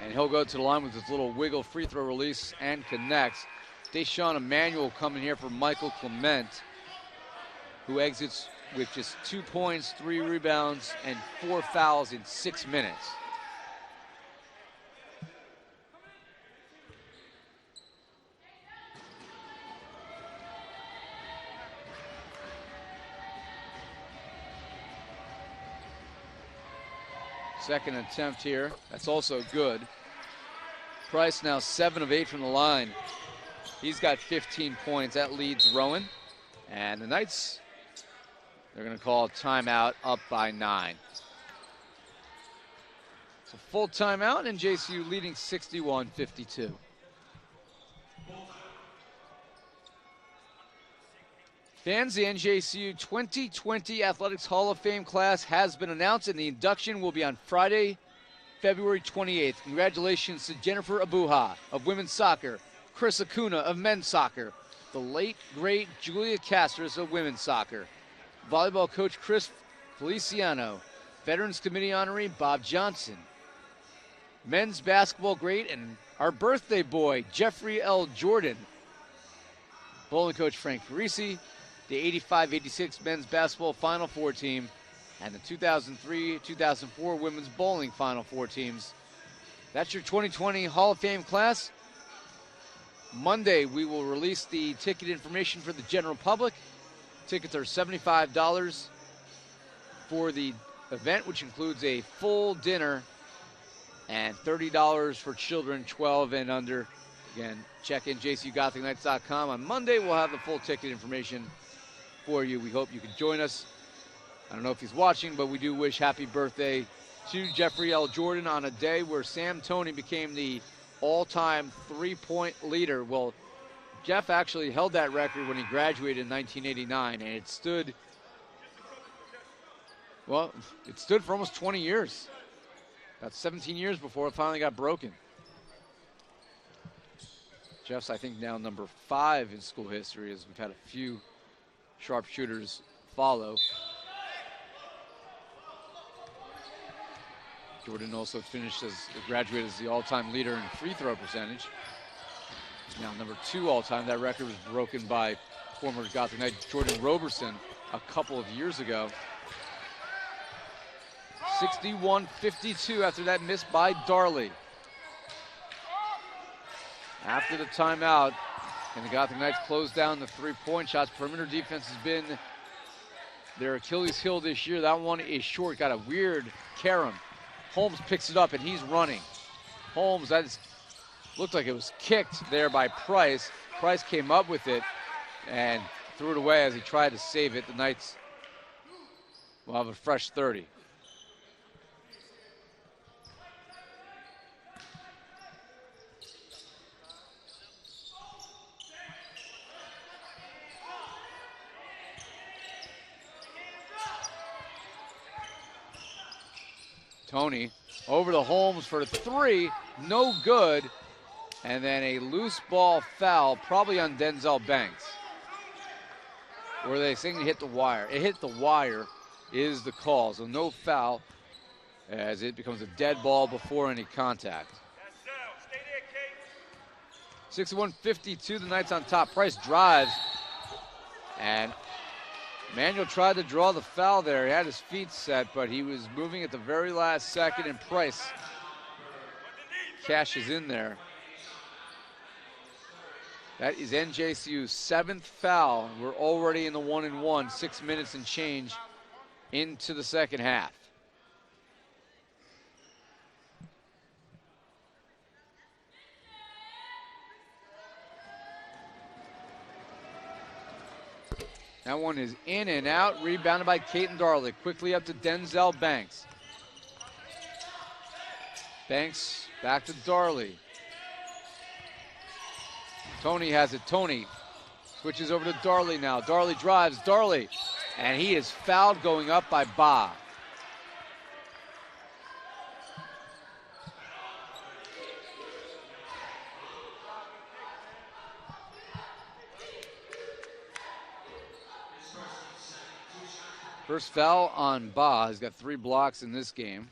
And he'll go to the line with his little wiggle free throw release and connects. Deshaun Emmanuel coming here for Michael Clement, who exits with just 2 points, 3 rebounds, and 4 fouls in 6 minutes. Second attempt here, that's also good. Price now 7 of 8 from the line. He's got 15 points, that leads Rowan. And the Knights, they're gonna call a timeout up by 9. So full timeout, and NJCU leading 61-52. Fans, the NJCU 2020 Athletics Hall of Fame class has been announced, and the induction will be on Friday, February 28th. Congratulations to Jennifer Abuha of women's soccer, Chris Acuna of men's soccer, the late, great Julia Castros of women's soccer, volleyball coach Chris Feliciano, Veterans Committee honoree Bob Johnson, men's basketball great and our birthday boy, Jeffrey L. Jordan, bowling coach Frank Parisi, the 85-86 men's basketball Final Four team, and the 2003-2004 women's bowling Final Four teams. That's your 2020 Hall of Fame class. Monday, we will release the ticket information for the general public. Tickets are $75 for the event, which includes a full dinner, and $30 for children 12 and under. Again, check in jcugothicknights.com. On Monday, we'll have the full ticket information for you. We hope you can join us. I don't know if he's watching, but we do wish happy birthday to Jeffrey L. Jordan on a day where Sam Toney became the all-time three-point leader. Well, Jeff actually held that record when he graduated in 1989, and it stood for almost 20 years. About 17 years before it finally got broken. Jeff's, I think, now number 5 in school history, as we've had a few sharpshooters follow. Jordan also graduated as the all-time leader in free throw percentage. He's now number 2 all-time. That record was broken by former Gothic Knight Jordan Roberson a couple of years ago. 61-52 after that miss by Darley. After the timeout, and the Gothic Knights close down the three-point shots. Perimeter defense has been their Achilles heel this year. That one is short, got a weird carom. Holmes picks it up, and he's running. Holmes, looked like it was kicked there by Price. Price came up with it and threw it away as he tried to save it. The Knights will have a fresh 30. Toney over to Holmes for 3, no good. And then a loose ball foul, probably on Denzel Banks. Or they saying it hit the wire. It hit the wire is the call, so no foul as it becomes a dead ball before any contact. 61-52, the Knights on top. Price drives, and Manuel tried to draw the foul there. He had his feet set, but he was moving at the very last second, and Price cashes in there. That is NJCU's 7th foul. We're already in the 1-and-1, 6 minutes and change into the second half. That one is in and out, rebounded by Caden Darley. Quickly up to Denzel Banks. Banks back to Darley. Toney has it, Toney switches over to Darley now. Darley drives, Darley, and he is fouled going up by Ba. First foul on Ba. He's got 3 blocks in this game.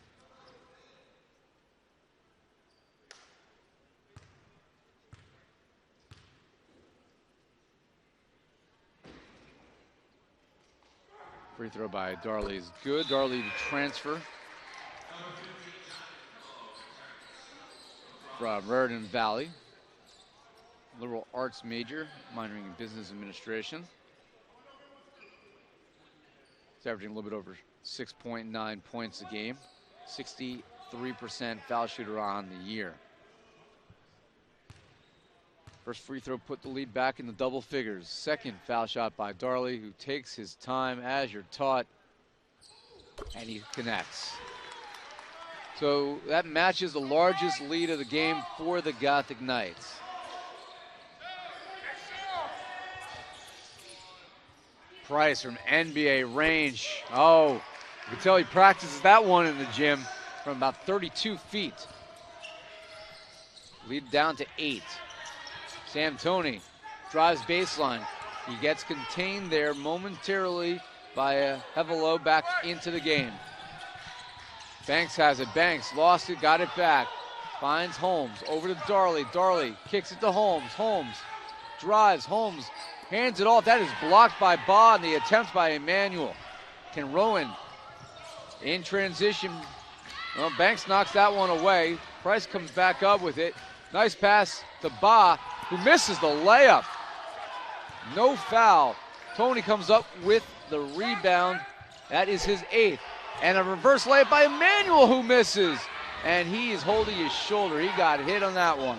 Free throw by Darley is good. Darley to transfer from Raritan Valley. Liberal arts major, minoring in business administration. He's averaging a little bit over 6.9 points a game. 63% foul shooter on the year. First free throw put the lead back in the double figures. Second foul shot by Darley, who takes his time as you're taught, and he connects. So that matches the largest lead of the game for the Gothic Knights. Price from NBA range. Oh, you can tell he practices that one in the gym from about 32 feet. Lead down to 8. Sam Toney drives baseline. He gets contained there momentarily by Hevelo back into the game. Banks has it. Banks lost it, got it back. Finds Holmes. Over to Darley. Darley kicks it to Holmes. Holmes drives. Holmes hands it off. That is blocked by Ba, and the attempt by Emmanuel. Can Rowan in transition? Well, Banks knocks that one away. Price comes back up with it. Nice pass to Ba, who misses the layup. No foul. Toney comes up with the rebound. That is his 8th. And a reverse layup by Emmanuel, who misses. And he is holding his shoulder. He got hit on that one.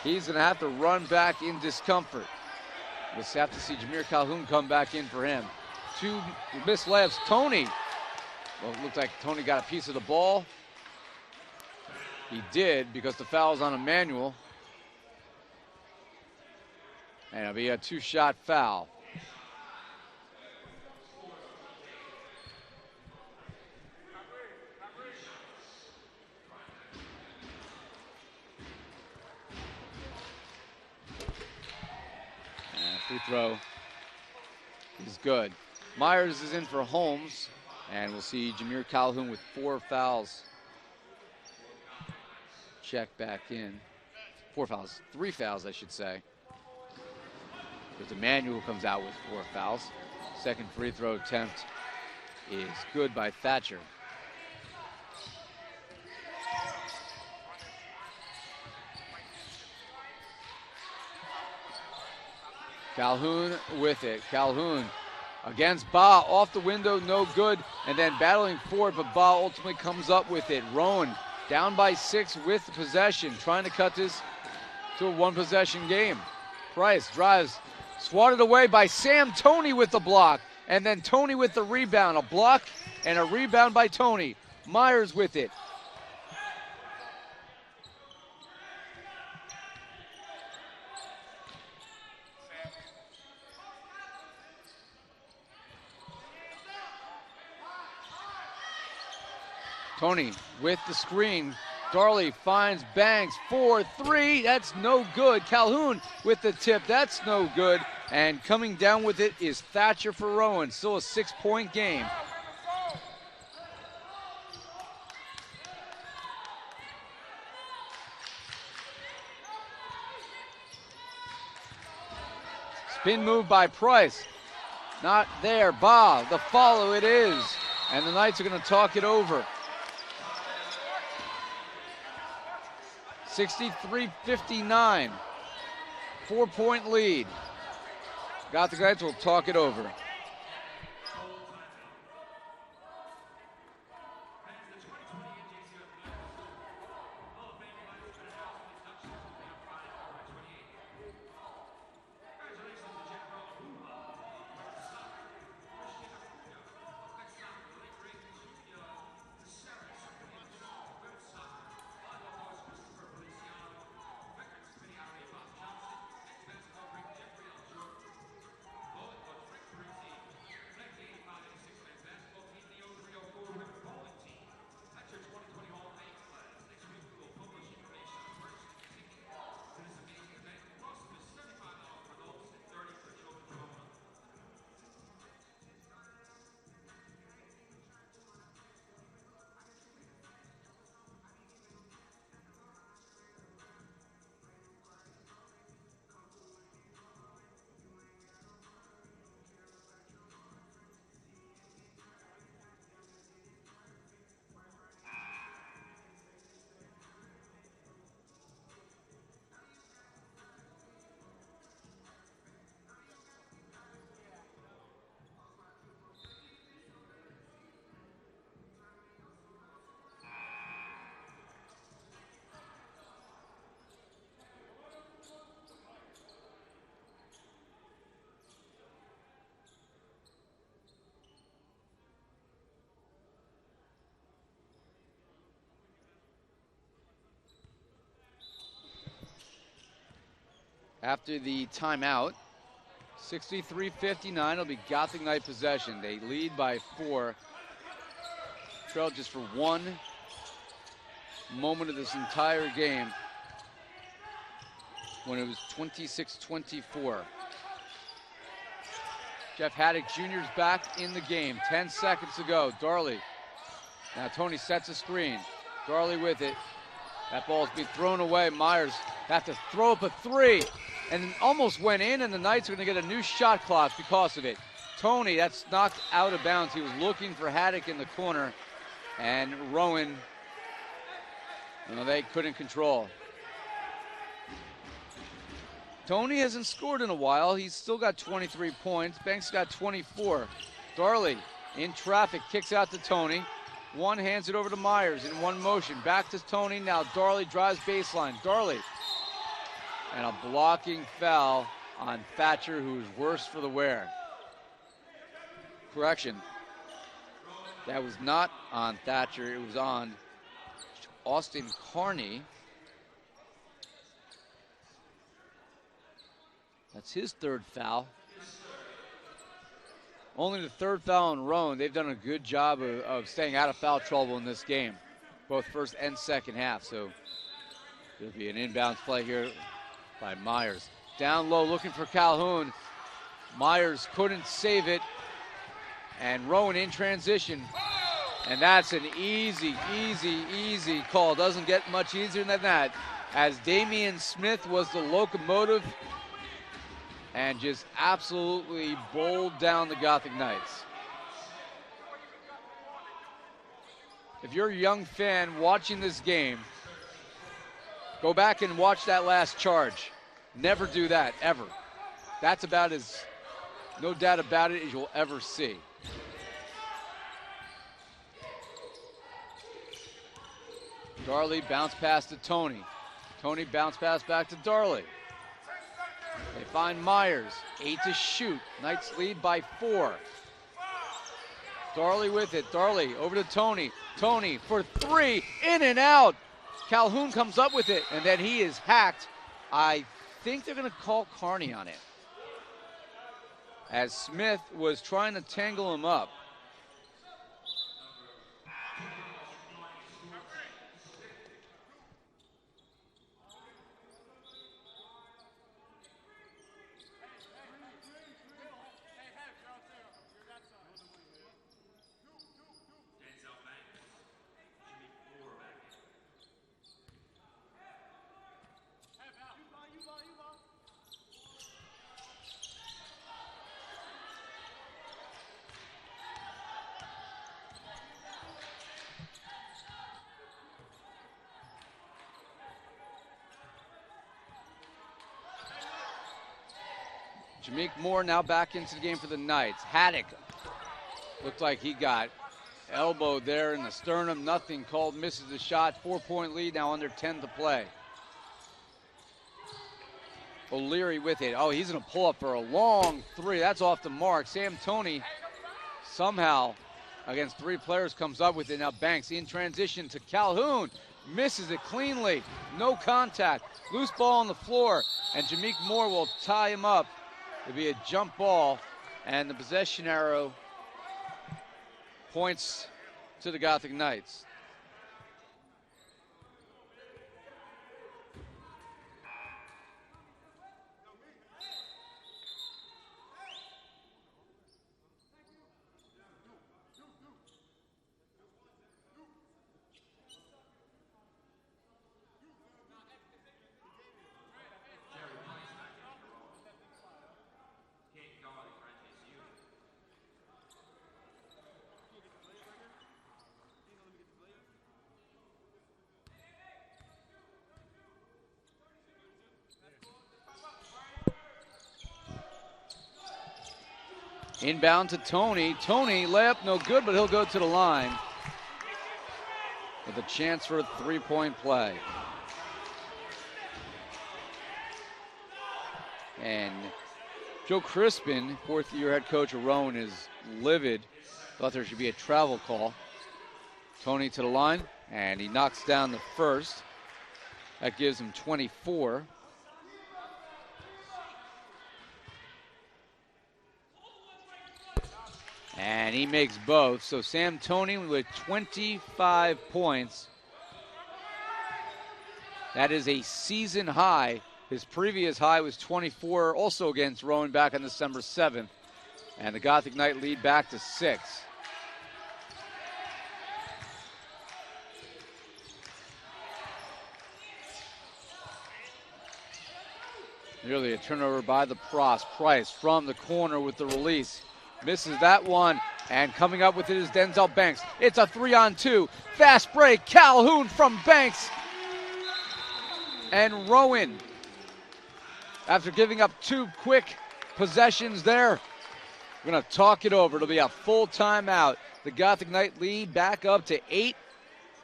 He's going to have to run back in discomfort. We'll have to see Jameer Calhoun come back in for him. 2 missed layups. Toney. Well, it looked like Toney got a piece of the ball. He did, because the foul's on Emmanuel. And it'll be a 2-shot foul. And free throw is good. Myers is in for Holmes, and we'll see Jameer Calhoun with 4 fouls. Check back in. 4 fouls, 3 fouls, I should say. Because Emmanuel comes out with 4 fouls. Second free throw attempt is good by Thatcher. Calhoun with it. Calhoun against Ba, off the window, no good. And then battling for it, but Ba ultimately comes up with it. Rowan down by 6 with the possession, trying to cut this to a 1-possession game. Price drives, swatted away by Sam Toney with the block, and then Toney with the rebound. A block and a rebound by Toney. Myers with it. Toney with the screen. Darley finds Banks for 3. That's no good. Calhoun with the tip. That's no good. And coming down with it is Thatcher for Rowan. Still a 6-point game. Spin move by Price. Not there. The follow it is. And the Knights are going to talk it over. 63-59. 4-point lead. Gothic Knights will talk it over. After the timeout, 63-59, it'll be Gothic Knight possession. They lead by 4. Trailed just for one moment of this entire game when it was 26-24. Jeff Haddock Jr.'s back in the game. 10 seconds to go. Darley. Now Toney sets a screen. Darley with it. That ball's being thrown away. Myers have to throw up a 3. And almost went in, and the Knights are going to get a new shot clock because of it. Toney, that's knocked out of bounds. He was looking for Haddock in the corner. And Rowan, they couldn't control. Toney hasn't scored in a while. He's still got 23 points. Banks got 24. Darley in traffic, kicks out to Toney. One hands it over to Myers in one motion. Back to Toney. Now Darley drives baseline. Darley. And a blocking foul on Thatcher, who's worse for the wear. Correction. That was not on Thatcher. It was on Austin Carney. That's his third foul. Only the third foul on Rowan. They've done a good job of staying out of foul trouble in this game, both first and second half. So there'll be an inbounds play here by Myers. Down low looking for Calhoun. Myers couldn't save it. And Rowan in transition. And that's an easy call. Doesn't get much easier than that. As Damian Smith was the locomotive and just absolutely bowled down the Gothic Knights. If you're a young fan watching this game, go back and watch that last charge. Never do that, ever. That's about as, no doubt about it, as you'll ever see. Darley bounce pass to Toney. Toney bounce pass back to Darley. They find Myers, 8 to shoot. Knights lead by 4. Darley with it. Darley over to Toney. Toney for 3, in and out. Calhoun comes up with it, and then he is hacked. I think they're going to call Carney on it, as Smith was trying to tangle him up. Jameek Moore now back into the game for the Knights. Haddock looked like he got elbowed there in the sternum. Nothing called, misses the shot. 4-point lead, now under 10 to play. O'Leary with it. Oh, he's going to pull up for a long three. That's off the mark. Sam Toney somehow against three players comes up with it. Now Banks in transition to Calhoun. Misses it cleanly. No contact. Loose ball on the floor. And Jameek Moore will tie him up. It'll be a jump ball. And the possession arrow points to the Gothic Knights. Inbound to Toney. Toney, layup no good, but he'll go to the line with a chance for a three-point play. And Joe Crispin, fourth-year head coach of Rowan, is livid. Thought there should be a travel call. Toney to the line, and he knocks down the first. That gives him 24. And he makes both. So Sam Toney with 25 points. That is a season high. His previous high was 24, also against Rowan back on December 7th. And the Gothic Knight lead back to 6. Nearly a turnover by the Price from the corner with the release. Misses that one, and coming up with it is Denzel Banks. It's a 3-on-2. Fast break, Calhoun from Banks. And Rowan, after giving up two quick possessions there, we're going to talk it over. It'll be a full timeout. The Gothic Knight lead back up to 8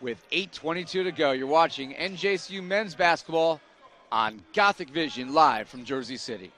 with 8:22 to go. You're watching NJCU men's basketball on Gothic Vision live from Jersey City.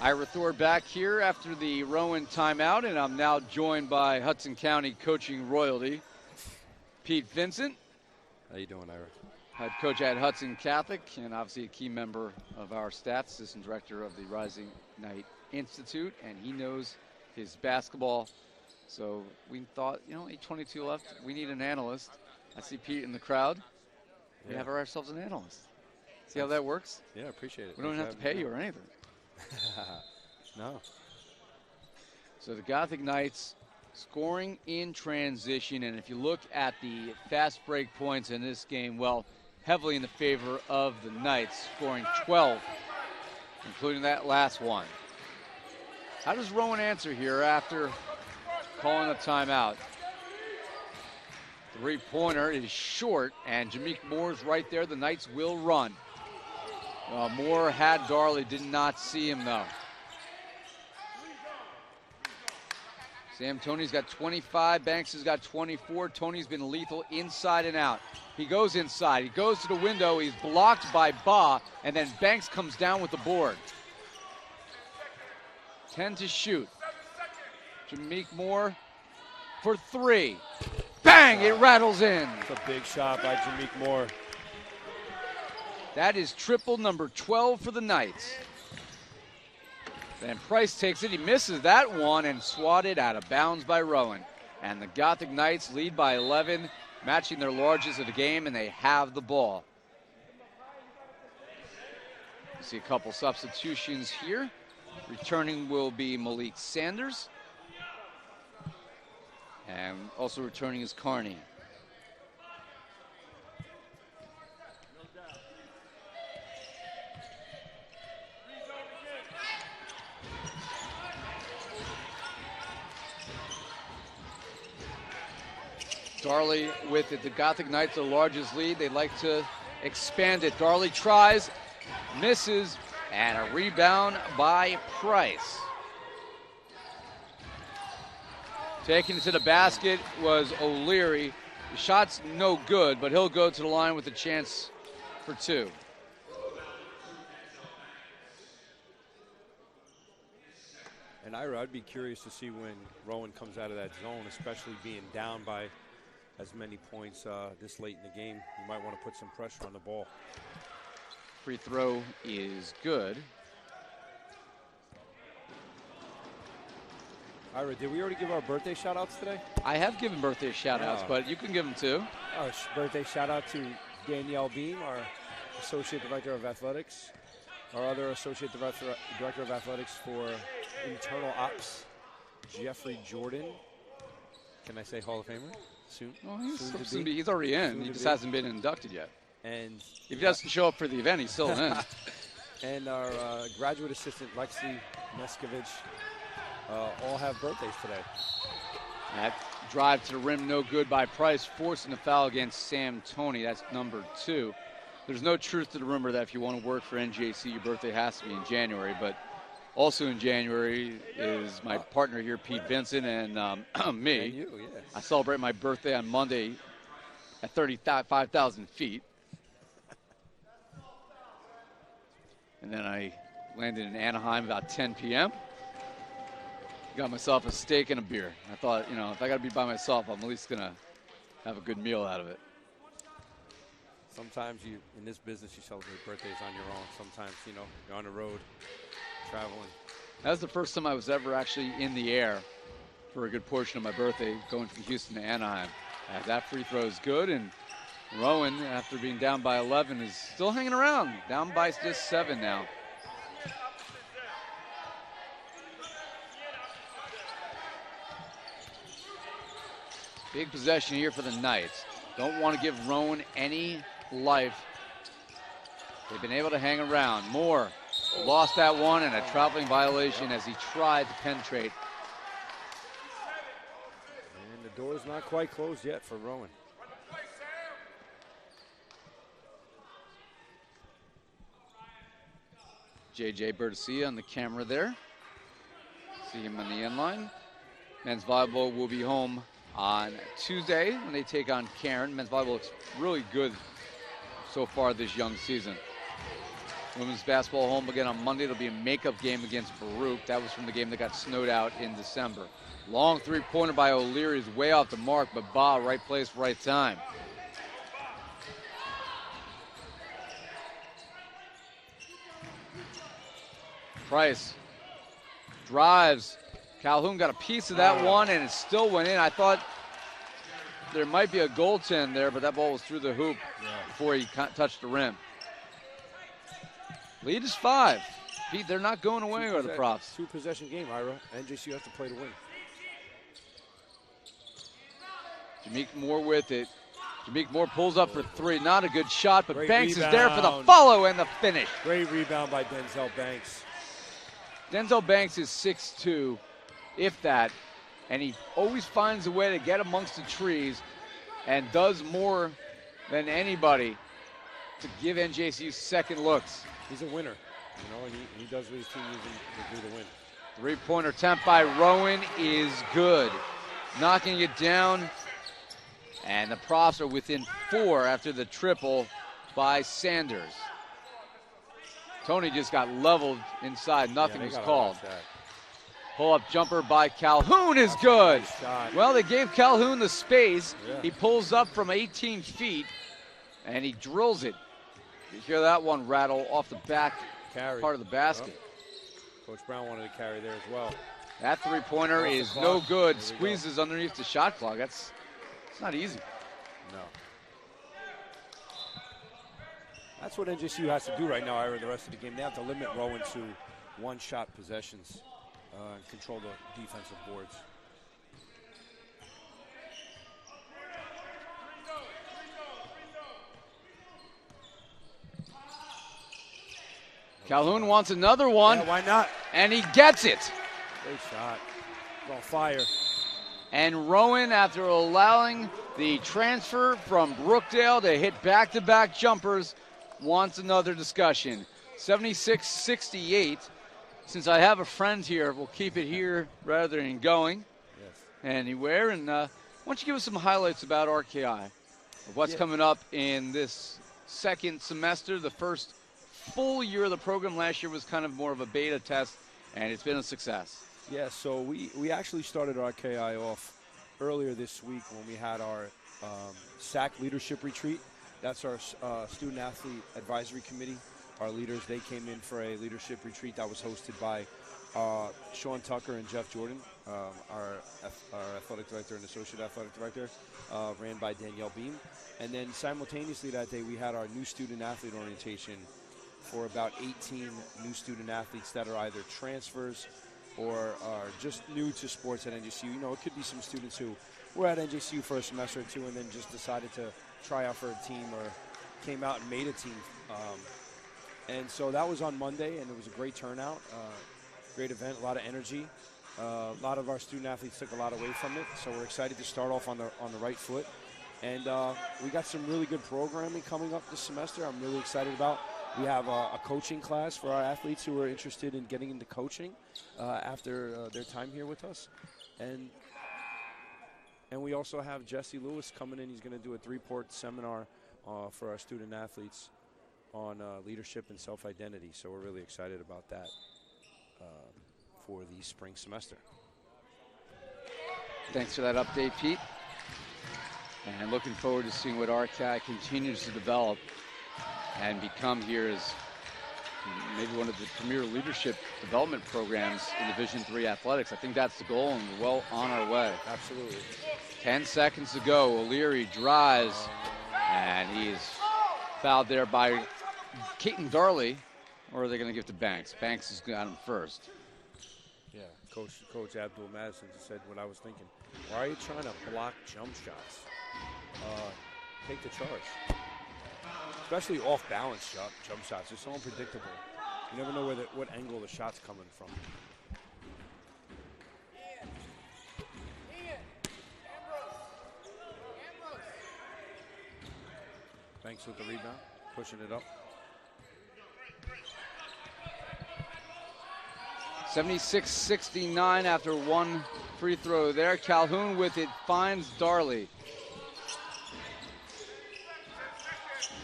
Ira Thor back here after the Rowan timeout, and I'm now joined by Hudson County coaching royalty, Pete Vincent. How you doing, Ira? Head coach at Hudson Catholic, and obviously a key member of our staff, assistant director of the Rising Knight Institute, and he knows his basketball. So we thought, 8:22 left, we need an analyst. I see Pete in the crowd. We have ourselves an analyst. See how that works? Yeah, appreciate it. We don't even have to pay you or anything. No. So the Gothic Knights scoring in transition, and if you look at the fast break points in this game, well, heavily in the favor of the Knights, scoring 12, including that last one. How does Rowan answer here after calling a timeout? Three-pointer is short, and Jameek Moore's right there. The Knights will run. Moore had Darley, did not see him though. Sam Toney's got 25, Banks has got 24. Toney's been lethal inside and out. He goes inside, he goes to the window, he's blocked by Ba, and then Banks comes down with the board. 10 to shoot. Jameek Moore for 3. Bang! It rattles in. It's a big shot by Jameek Moore. That is triple number 12 for the Knights. Then Price takes it. He misses that one and swatted out of bounds by Rowan. And the Gothic Knights lead by 11, matching their largest of the game, and they have the ball. You see a couple substitutions here. Returning will be Malik Sanders. And also returning is Carney. Darley with it. The Gothic Knights, the largest lead. They'd like to expand it. Darley tries, misses, and a rebound by Price. Taking it to the basket was O'Leary. The shot's no good, but he'll go to the line with a chance for 2. And Ira, I'd be curious to see when Rowan comes out of that zone, especially being down by as many points this late in the game. You might want to put some pressure on the ball. Free throw is good. Ira, did we already give our birthday shout-outs today? I have given birthday shout-outs, but you can give them too. Birthday shout-out to Danielle Beam, our Associate Director of Athletics. Our other Associate Director of Athletics for Internal Ops, Jeffrey Jordan. Can I say Hall of Famer? Soon? Well, he's already in. He just hasn't been inducted yet. And if he doesn't show up for the event, he's still in. And our graduate assistant, Lexi Meskovich, all have birthdays today. That drive to the rim, no good by Price, forcing the foul against Sam Toney. That's number 2. There's no truth to the rumor that if you want to work for NJC, your birthday has to be in January. But also in January is my partner here, Pete Vincent, and me. And you, yes. I celebrate my birthday on Monday at 35,000 feet. And then I landed in Anaheim about 10 p.m. Got myself a steak and a beer. I thought, if I got to be by myself, I'm at least going to have a good meal out of it. Sometimes in this business, you celebrate birthdays on your own. Sometimes, you're on the road, traveling. That was the first time I was ever actually in the air for a good portion of my birthday, going from Houston to Anaheim. That free throw is good, and Rowan, after being down by 11, is still hanging around. Down by just 7 now. Big possession here for the Knights. Don't want to give Rowan any life. They've been able to hang around. Moore lost that one, and a traveling violation as he tried to penetrate. And the door's not quite closed yet for Rowan. J.J. Bertasia on the camera there. See him on the end line. Men's volleyball will be home on Tuesday when they take on Cairn. Men's volleyball looks really good so far this young season. Women's basketball home again on Monday. There'll be a makeup game against Baruch. That was from the game that got snowed out in December. Long three-pointer by O'Leary is way off the mark, but Ba, right place, right time. Price drives. Calhoun got a piece of that one, and it still went in. I thought there might be a goaltend there, but that ball was through the hoop before he touched the rim. Lead is 5. Pete, they're not going away, are the Profs. 2-possession game, Ira. NJCU has to play to win. Jameek Moore with it. Jameek Moore pulls up for 3. Not a good shot, but Great Banks rebound. is there for the follow and the finish. Great rebound by Denzel Banks. Denzel Banks is 6'2", if that, and he always finds a way to get amongst the trees and does more than anybody to give NJCU second looks. He's a winner, and he does what his team needs to do to win. Three-pointer attempt by Rowan is good. Knocking it down, and the Profs are within 4 after the triple by Sanders. Toney just got leveled inside. Nothing was called. Pull-up jumper by Calhoun is good. Nice shot. Well, they gave Calhoun the space. Yeah. He pulls up from 18 feet, and he drills it. You hear that one rattle off the back Carry. part of the basket. Oh. Coach Brown wanted to carry there as well. That three-pointer Off the is clock. no good. There we Squeezes underneath the shot clock. It's not easy. No. That's what NJCU has to do right now, Ira, the rest of the game. They have to limit Rowan to one-shot possessions and control the defensive boards. Calhoun wants another one, Yeah, why not? and he gets it. Great shot. He's on fire. And Rowan, after allowing the transfer from Brookdale to hit back-to-back jumpers, wants another discussion. 76-68. Since I have a friend here, we'll keep it here rather than going Yes. anywhere. And why don't you give us some highlights about RKI, of what's coming up in this second semester, the first full year of the program. Last year was kind of more of a beta test, and it's been a success. Yeah, so we actually started RKI off earlier this week when we had our SAC leadership retreat. That's our student athlete advisory committee. Our leaders, they came in for a leadership retreat that was hosted by Sean Tucker and Jeff Jordan, our athletic director and associate athletic director, ran by Danielle Beam. And then simultaneously that day, we had our new student athlete orientation for about 18 new student athletes that are either transfers or are just new to sports at NJCU. You know, it could be some students who were at NJCU for a semester or two and then just decided to try out for a team or came out and made a team. And so that was on Monday, and it was a great turnout, great event, a lot of energy. A lot of our student athletes took a lot away from it, so we're excited to start off on the right foot. And we got some really good programming coming up this semester I'm really excited about. We have a coaching class for our athletes who are interested in getting into coaching after their time here with us. And we also have Jesse Lewis coming in. He's going to do a 3-part seminar for our student athletes on leadership and self-identity. So we're really excited about that for the spring semester. Thanks for that update, Pete. And looking forward to seeing what RKI continues to develop and become here as maybe one of the premier leadership development programs in Division III athletics. I think that's the goal, and we're well on our way. Absolutely. 10 seconds to go. O'Leary drives, and he's fouled there by Keaton Darley, or are they going to give it to Banks? Banks has got him first. Yeah, Coach Abdul Madison just said what I was thinking. Why are you trying to block jump shots? Take the charge. Especially off-balance jump shots. They're so unpredictable. You never know what angle the shot's coming from. Banks with the rebound, pushing it up. 76-69 after one free throw there. Calhoun with it finds Darley.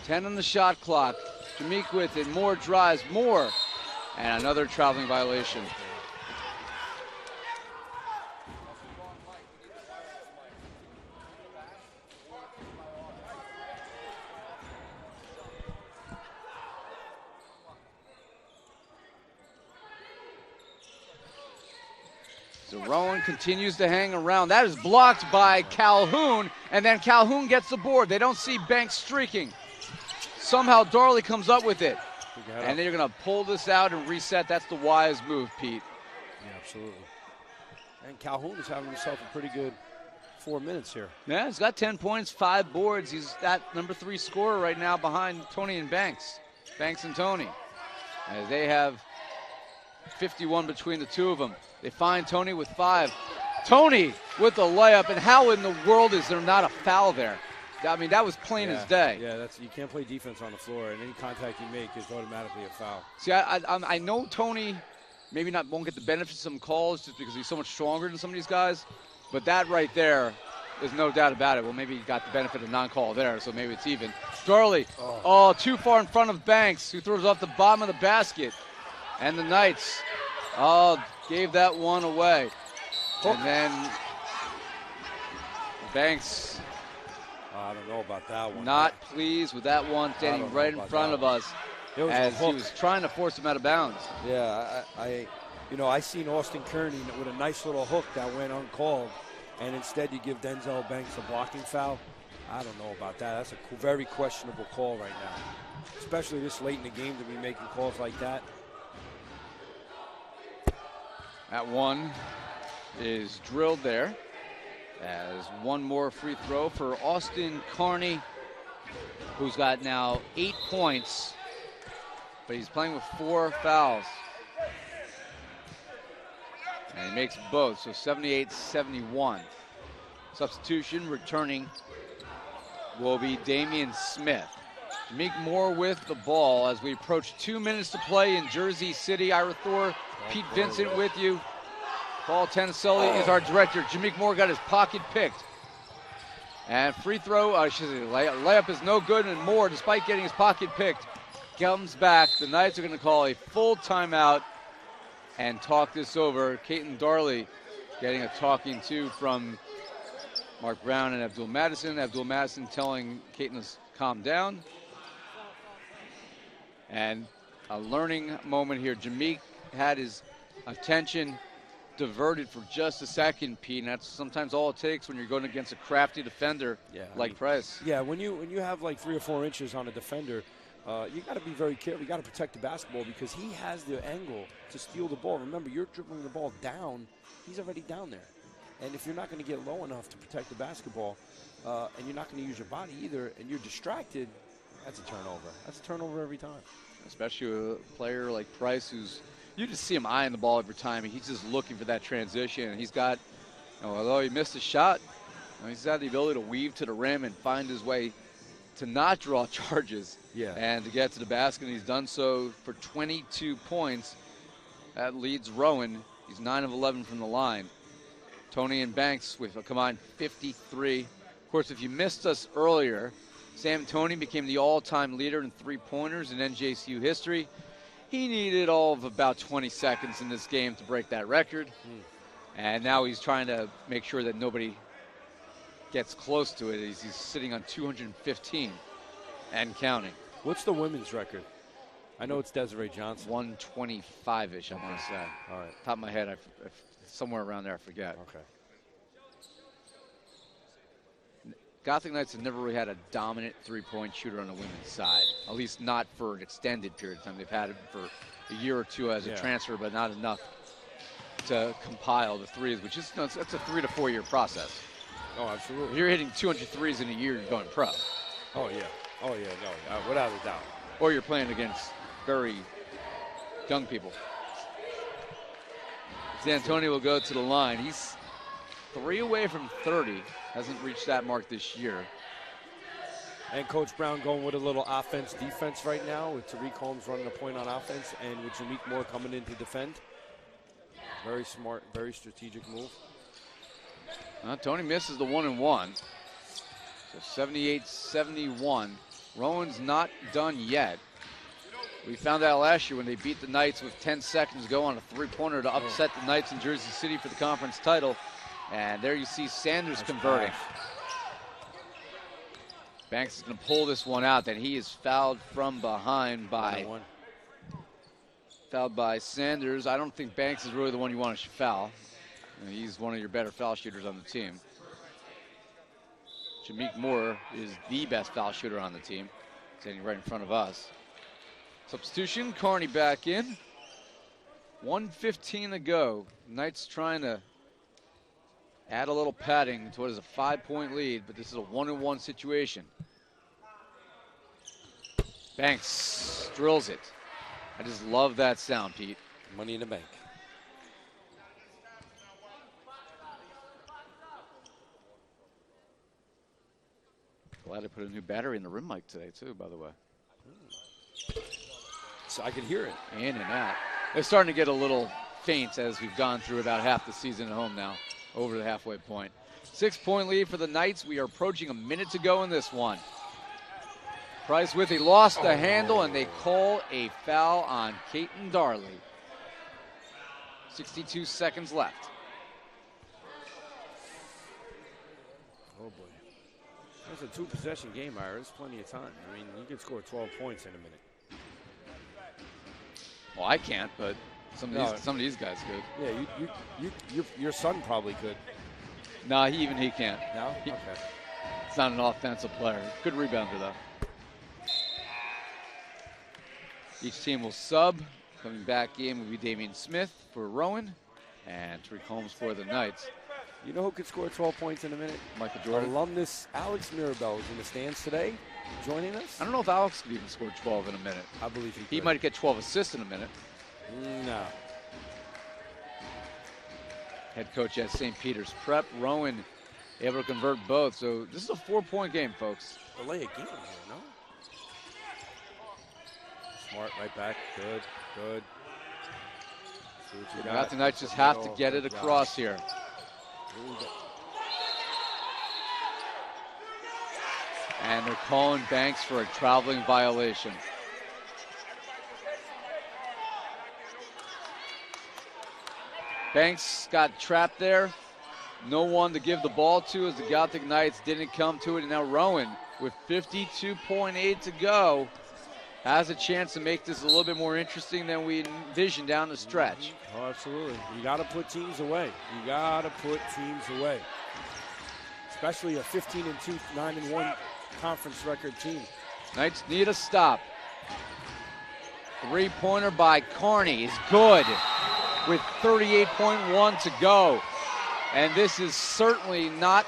10 on the shot clock. Jameek with it. Moore drives. Moore. And another traveling violation. So Rowan continues to hang around. That is blocked by Calhoun, and then Calhoun gets the board. They don't see Banks streaking. Somehow Darley comes up with it. And they're going to pull this out and reset. That's the wise move, Pete. Yeah, absolutely. And Calhoun is having himself a pretty good 4 minutes here. Yeah, he's got 10 points, 5 boards. He's that number 3 scorer right now behind Toney and Banks. Banks and Toney. As they have 51 between the two of them. They find Toney with 5. Toney with the layup. And how in the world is there not a foul there? I mean, that was plain as day. Yeah, you can't play defense on the floor, and any contact you make is automatically a foul. See, I know Toney maybe won't get the benefit of some calls just because he's so much stronger than some of these guys, but that right there, there's no doubt about it. Well, maybe he got the benefit of non-call there, so maybe it's even. Darley, too far in front of Banks, who throws off the bottom of the basket. And the Knights, gave that one away. And then Banks I don't know about that one. not pleased with that one, standing right in front of us as he was trying to force him out of bounds. Yeah, I seen Austin Kearney with a nice little hook that went uncalled, and instead you give Denzel Banks a blocking foul. I don't know about that. That's a very questionable call right now, especially this late in the game to be making calls like that. That one is drilled there as one more free throw for Austin Kearney, who's got now 8 points, but he's playing with 4 fouls. And he makes both, so 78-71. Substitution returning will be Damian Smith. Jameek Moore with the ball as we approach 2 minutes to play in Jersey City. Ira Thor, Pete Vincent with you. Paul Tanaselli is our director. Jameek Moore got his pocket picked. And free throw, layup is no good, and Moore, despite getting his pocket picked, comes back. The Knights are going to call a full timeout and talk this over. Caton Darley getting a talking to from Mark Brown and Abdul Madison. Abdul Madison telling Caton to calm down. And a learning moment here. Jameek had his attention diverted for just a second, Pete, and that's sometimes all it takes when you're going against a crafty defender like Price. Yeah, when you have like 3 or 4 inches on a defender, you got to be very careful. You got to protect the basketball because he has the angle to steal the ball. Remember, you're dribbling the ball down. He's already down there. And if you're not going to get low enough to protect the basketball, and you're not going to use your body either, and you're distracted, that's a turnover. That's a turnover every time. Especially a player like Price, who's, you just see him eyeing the ball every time. He's just looking for that transition. And he's got, although he missed a shot, he's got the ability to weave to the rim and find his way to not draw charges and to get to the basket. And he's done so for 22 points. That leads Rowan. He's 9 of 11 from the line. Toney and Banks with a combined 53. Of course, if you missed us earlier, Sam Toney became the all-time leader in three-pointers in NJCU history. He needed all of about 20 seconds in this game to break that record. And now he's trying to make sure that nobody gets close to it. He's sitting on 215 and counting. What's the women's record? I know it's Desiree Johnson. 125-ish, I want to say. All right. Top of my head, somewhere around there, I forget. Okay. Gothic Knights have never really had a dominant three-point shooter on the women's side, at least not for an extended period of time. They've had it for a year or two as a transfer, but not enough to compile the threes, which is that's a 3 to 4 year process. Oh, absolutely. If you're hitting 200 threes in a year, you're going pro. Oh, yeah. Oh, yeah, no, without a doubt. Or you're playing against very young people. D'Antoni will go to the line. He's 3 away from 30. Hasn't reached that mark this year. And Coach Brown going with a little offense-defense right now with Tariq Holmes running a point on offense and with Jameek Moore coming in to defend. Very smart, very strategic move. Toney misses the 1-and-1. So 78-71. Rowan's not done yet. We found out last year when they beat the Knights with 10 seconds to go on a three-pointer to upset the Knights in Jersey City for the conference title. And there you see Sanders converting. Banks is going to pull this one out. Then he is fouled from behind by Sanders. I don't think Banks is really the one you want to foul. He's one of your better foul shooters on the team. Jameek Moore is the best foul shooter on the team, standing right in front of us. Substitution, Kearney back in. 1:15 to go. Knights trying to add a little padding to what is a 5-point lead, but this is a 1-and-1 situation. Banks drills it. I just love that sound, Pete. Money in the bank. Glad I put a new battery in the rim mic today, too, by the way. So I can hear it. In and out. They're starting to get a little faint as we've gone through about half the season at home now, over the halfway point. 6-point lead for the Knights. We are approaching a minute to go in this one. Price with he lost the handle, and they call a foul on Caton Darley. 62 seconds left. Oh, boy. That's a two-possession game, Ira. There's plenty of time. I mean, you can score 12 points in a minute. Well, I can't, but some of these guys could. Yeah, your son probably could. No, he can't. No? Okay. He's not an offensive player. Good rebounder, though. Each team will sub. Coming back in will be Damian Smith for Rowan and Tariq Holmes for the Knights. You know who could score 12 points in a minute? Michael Jordan. Alumnus Alex Mirabel is in the stands today, joining us. I don't know if Alex could even score 12 in a minute. I believe he could. He might get 12 assists in a minute. No. Head coach at St. Peter's Prep. Rowan able to convert both. So this is a 4-point game, folks. Delay a game here, no? Smart, right back. Good. See what you The got. Gothic Knights just have to get it across here. And they're calling Banks for a traveling violation. Banks got trapped there. No one to give the ball to as the Gothic Knights didn't come to it. And now Rowan, with 52.8 to go, has a chance to make this a little bit more interesting than we envisioned down the stretch. Oh, absolutely. You got to put teams away. Especially a 15-2, 9-1 conference record team. Knights need a stop. Three-pointer by Carney is good with 38.1 to go. And this is certainly not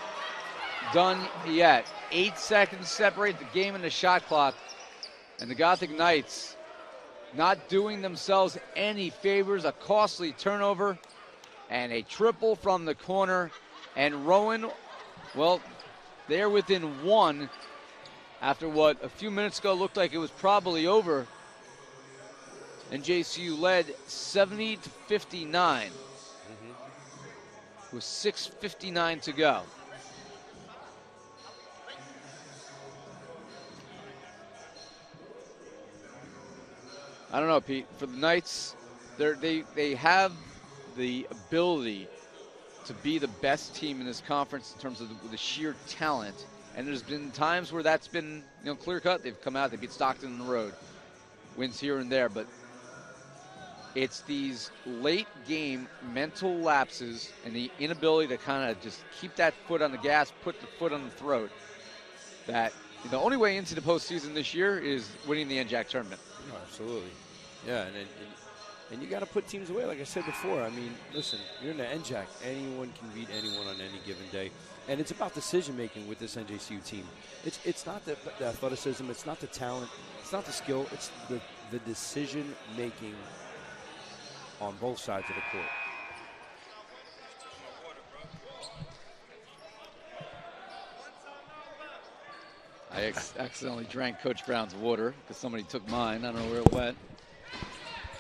done yet. 8 seconds separate the game and the shot clock. And the Gothic Knights not doing themselves any favors. A costly turnover and a triple from the corner. And Rowan, well, they're within one after what a few minutes ago looked like it was probably over. NJCU led 70-59 with 6:59 to go. I don't know, Pete. For the Knights, they have the ability to be the best team in this conference in terms of the sheer talent. And there's been times where that's been clear cut. They've come out, they beat Stockton on the road, wins here and there, but it's these late game mental lapses and the inability to kind of just keep that foot on the gas, put the foot on the throat, that the only way into the postseason this year is winning the NJAC tournament. Oh, absolutely. Yeah, and you got to put teams away, like I said before. I mean, listen, you're in the NJAC. Anyone can beat anyone on any given day. And it's about decision-making with this NJCU team. It's not the athleticism. It's not the talent. It's not the skill. It's the decision-making on both sides of the court. I accidentally drank Coach Brown's water because somebody took mine. I don't know where it went.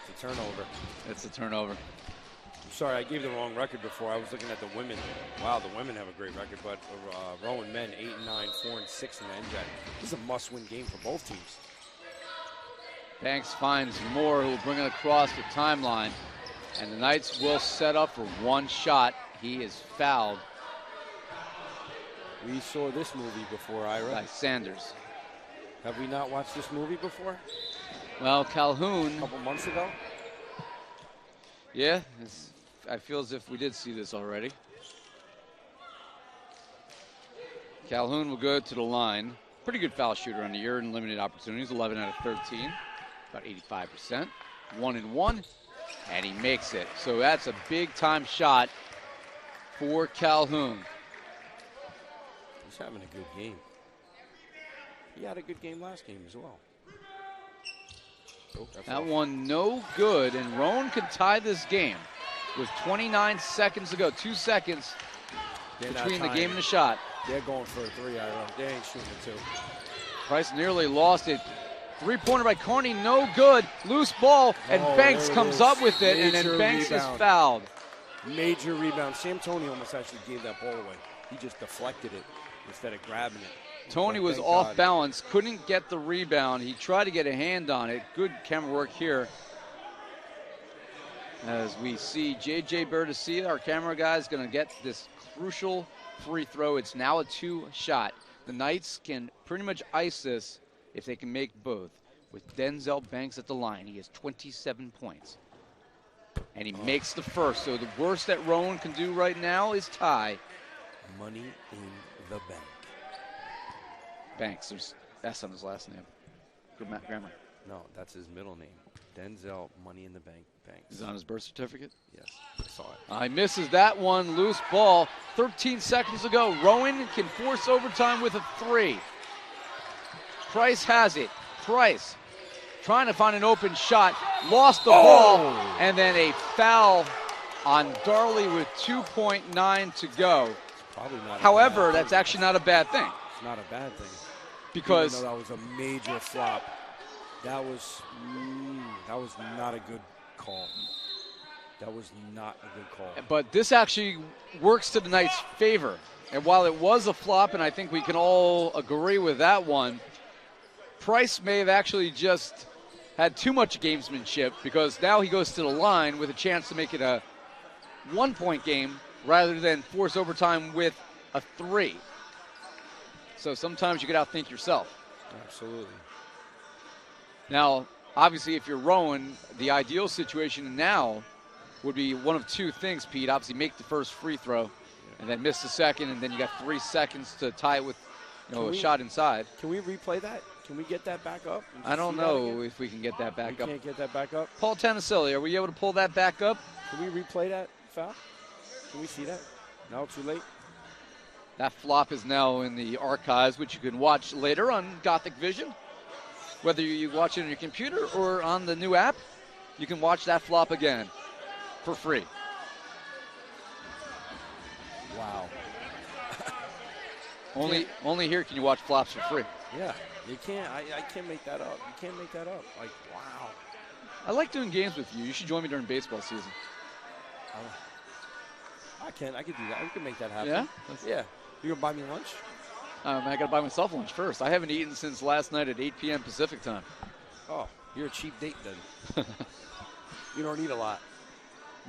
It's a turnover. It's a turnover. I'm sorry, I gave the wrong record before. I was looking at the women. Wow, the women have a great record, but Rowan men 8-9, 4-6 in the NJAC. This is a must-win game for both teams. Banks finds Moore, who will bring it across the timeline. And the Knights will set up for one shot. He is fouled. We saw this movie before, Ira. By Sanders. Have we not watched this movie before? Well, Calhoun. A couple months ago? Yeah, I feel as if we did see this already. Calhoun will go to the line. Pretty good foul shooter on the year in limited opportunities, 11 out of 13, about 85%. 1-1, and he makes it. So that's a big-time shot for Calhoun. He's having a good game. He had a good game last game as well. Oh, that one no good, and Rowan could tie this game with 29 seconds to go. 2 seconds between the game and the shot. They're going for a three, Ira. They ain't shooting a two. Price nearly lost it. Three-pointer by Carney, no good. Loose ball, and Banks comes up with it, and then Banks is fouled. Major rebound. Sam Toney almost actually gave that ball away. He just deflected it instead of grabbing it. Toney was off balance, couldn't get the rebound. He tried to get a hand on it. Good camera work here. as we see J.J. Bertoccia, our camera guy, is going to get this crucial free throw. It's now a 2-shot. The Knights can pretty much ice this if they can make both. With Denzel Banks at the line, he has 27 points. And he makes the first. So the worst that Rowan can do right now is tie. Money in the bank. Banks, there's S on his last name. Good grammar. No, that's his middle name. Denzel Money in the Bank Banks. Is it on his birth certificate? Yes, I saw it. I misses that one. Loose ball. 13 seconds to go. Rowan can force overtime with a 3. Price has it. Price trying to find an open shot. Lost the ball. And then a foul on Darley with 2.9 to go. It's probably not. However, that's actually not a bad thing. It's not a bad thing. Because even though that was a major flop. That was not a good call. That was not a good call. But this actually works to the Knights' favor. And while it was a flop, and I think we can all agree with that one, Price may have actually just had too much gamesmanship, because now he goes to the line with a chance to make it a 1-point game rather than force overtime with a 3. So sometimes you could outthink yourself. Absolutely. Now, obviously, if you're Rowan, the ideal situation now would be one of two things, Pete. Obviously, make the first free throw and then miss the second, and then you got 3 seconds to tie it with a shot inside. Can we replay that? Can we get that back up? I don't know if we can get that back up. We can't get that back up? Paul Tanasilli, are we able to pull that back up? Can we replay that foul? Can we see that? No, too late? That flop is now in the archives, which you can watch later on Gothic Vision. Whether you watch it on your computer or on the new app, you can watch that flop again for free. Wow. Only here can you watch flops for free. Yeah, you can't. I can't make that up. You can't make that up. Like, wow. I like doing games with you. You should join me during baseball season. I can do that. We can make that happen. Yeah? Yeah. You gonna buy me lunch? I got to buy myself lunch first. I haven't eaten since last night at 8 p.m. Pacific time. Oh, you're a cheap date then. You don't eat a lot.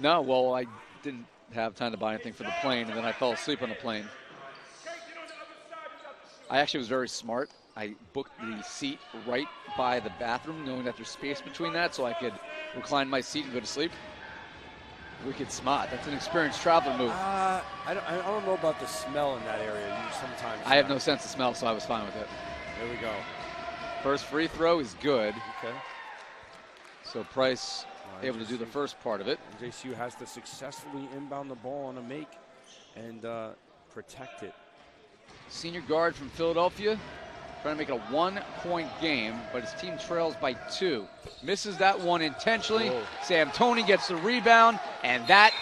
No, well, I didn't have time to buy anything for the plane, and then I fell asleep on the plane. I actually was very smart. I booked the seat right by the bathroom, knowing that there's space between that, so I could recline my seat and go to sleep. Wicked smart. That's an experienced traveler move. I don't know about the smell in that area. You sometimes. I have no sense of smell, so I was fine with it. There we go. First free throw is good. Okay. So Price able to do the first part of it. NJCU has to successfully inbound the ball on a make and protect it. Senior guard from Philadelphia, trying to make it a 1-point game, but his team trails by 2. Misses that one intentionally. Whoa. Sam Toney gets the rebound, and that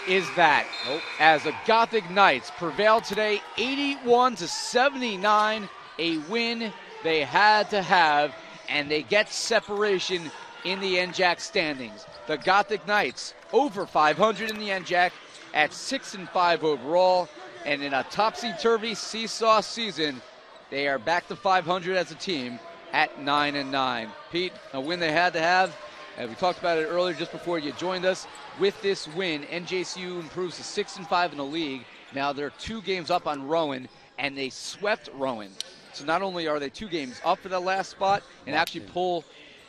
is that. Nope. As the Gothic Knights prevail today, 81-79, a win they had to have, and they get separation in the NJAC standings. The Gothic Knights over 500 in the NJAC at 6-5 overall, and in a topsy-turvy seesaw season, they are back to 500 as a team at 9-9. Pete, a win they had to have. As we talked about it earlier just before you joined us, with this win, NJCU improves to 6-5 in the league. Now they're 2 games up on Rowan, and they swept Rowan. So not only are they 2 games up for that last spot, and actually pull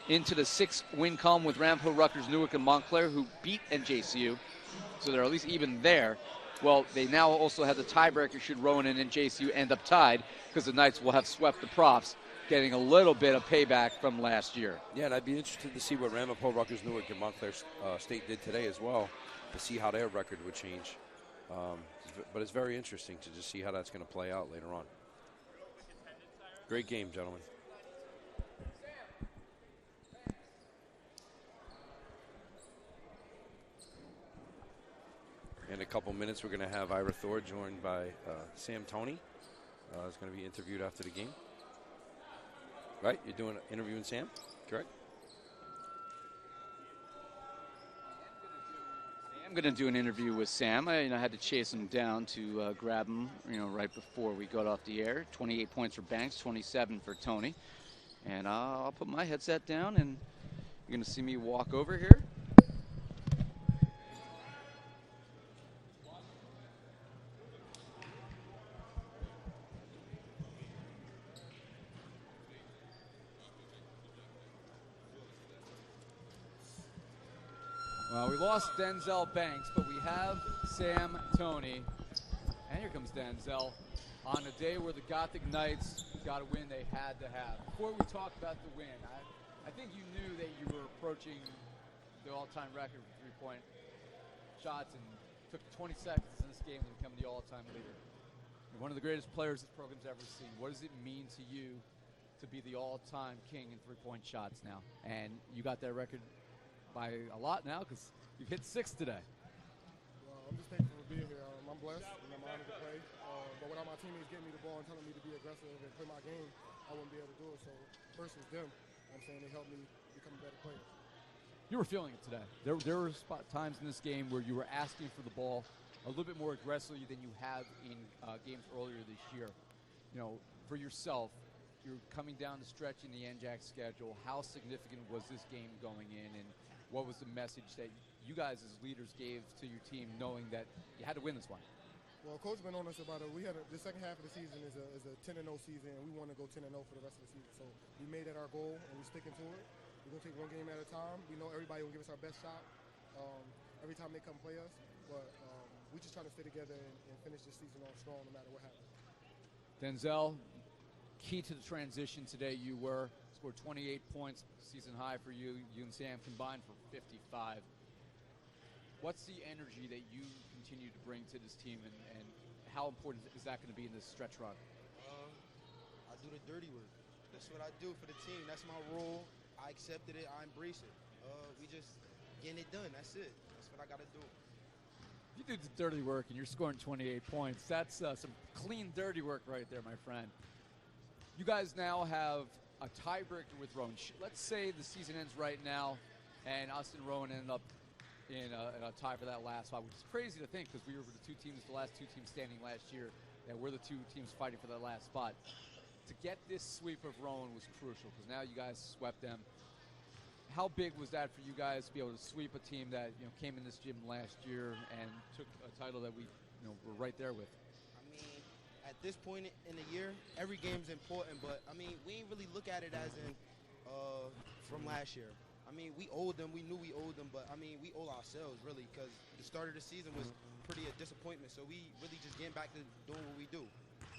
into the 6th-win column with Rampo, Rutgers, Newark, and Montclair, who beat NJCU. So they're at least even there. Well, they now also have the tiebreaker should Rowan and NJCU end up tied, because the Knights will have swept the Profs, getting a little bit of payback from last year. Yeah, and I'd be interested to see what Ramapo, Rutgers, Newark, and Montclair State did today as well, to see how their record would change. But it's very interesting to just see how that's going to play out later on. Great game, gentlemen. In a couple minutes, we're going to have Ira Thor joined by Sam Toney. Is going to be interviewed after the game. Right? You're doing interviewing Sam, correct? I'm going to do an interview with Sam. I had to chase him down to grab him, right before we got off the air. 28 points for Banks, 27 for Toney. And I'll put my headset down, and you're going to see me walk over here. Well, we lost Denzel Banks, but we have Sam Toney. And here comes Denzel on a day where the Gothic Knights got a win they had to have. Before we talk about the win, I think you knew that you were approaching the all-time record for three-point shots and took 20 seconds in this game to become the all-time leader. You're one of the greatest players this program's ever seen. What does it mean to you to be the all-time king in three-point shots now? And you got that record by a lot now because you've hit 6 today. Well, I'm just thankful for being here. I'm blessed and I'm honored to play. But without my teammates getting me the ball and telling me to be aggressive and play my game, I wouldn't be able to do it. So first was them. I'm saying they helped me become a better player. You were feeling it today. There were times in this game where you were asking for the ball a little bit more aggressively than you have in games earlier this year. You know, for yourself, you're coming down the stretch in the NJAC schedule. How significant was this game going in, and what was the message that you guys as leaders gave to your team, knowing that you had to win this one? Well, Coach been on us about it. The second half of the season is a 10-0 season, and we want to go 10-0 for the rest of the season. So we made that our goal, and we're sticking to it. We're going to take one game at a time. We know everybody will give us our best shot every time they come play us. But we're just trying to stay together and finish this season off strong no matter what happens. Denzel, key to the transition today, you scored 28 points, season high for you. You and Sam combined for 55. What's the energy that you continue to bring to this team, and how important is that going to be in this stretch run? I do the dirty work. That's what I do for the team. That's my role. I accepted it. I embrace it. We just getting it done. That's it. That's what I got to do. You do the dirty work and you're scoring 28 points. That's some clean dirty work right there, my friend. You guys now have a tiebreaker with Rowan. Let's say the season ends right now and us and Rowan end up in a tie for that last spot, which is crazy to think because we were the last two teams standing last year, and we're the two teams fighting for that last spot. To get this sweep of Rowan was crucial because now you guys swept them. How big was that for you guys to be able to sweep a team that came in this gym last year and took a title that we were right there with? I mean, at this point in the year, every game's important, but I mean, we ain't really look at it as in from last year. I mean, we owed them. We knew we owed them, but I mean, we owe ourselves really because the start of the season was pretty a disappointment. So we really just getting back to doing what we do,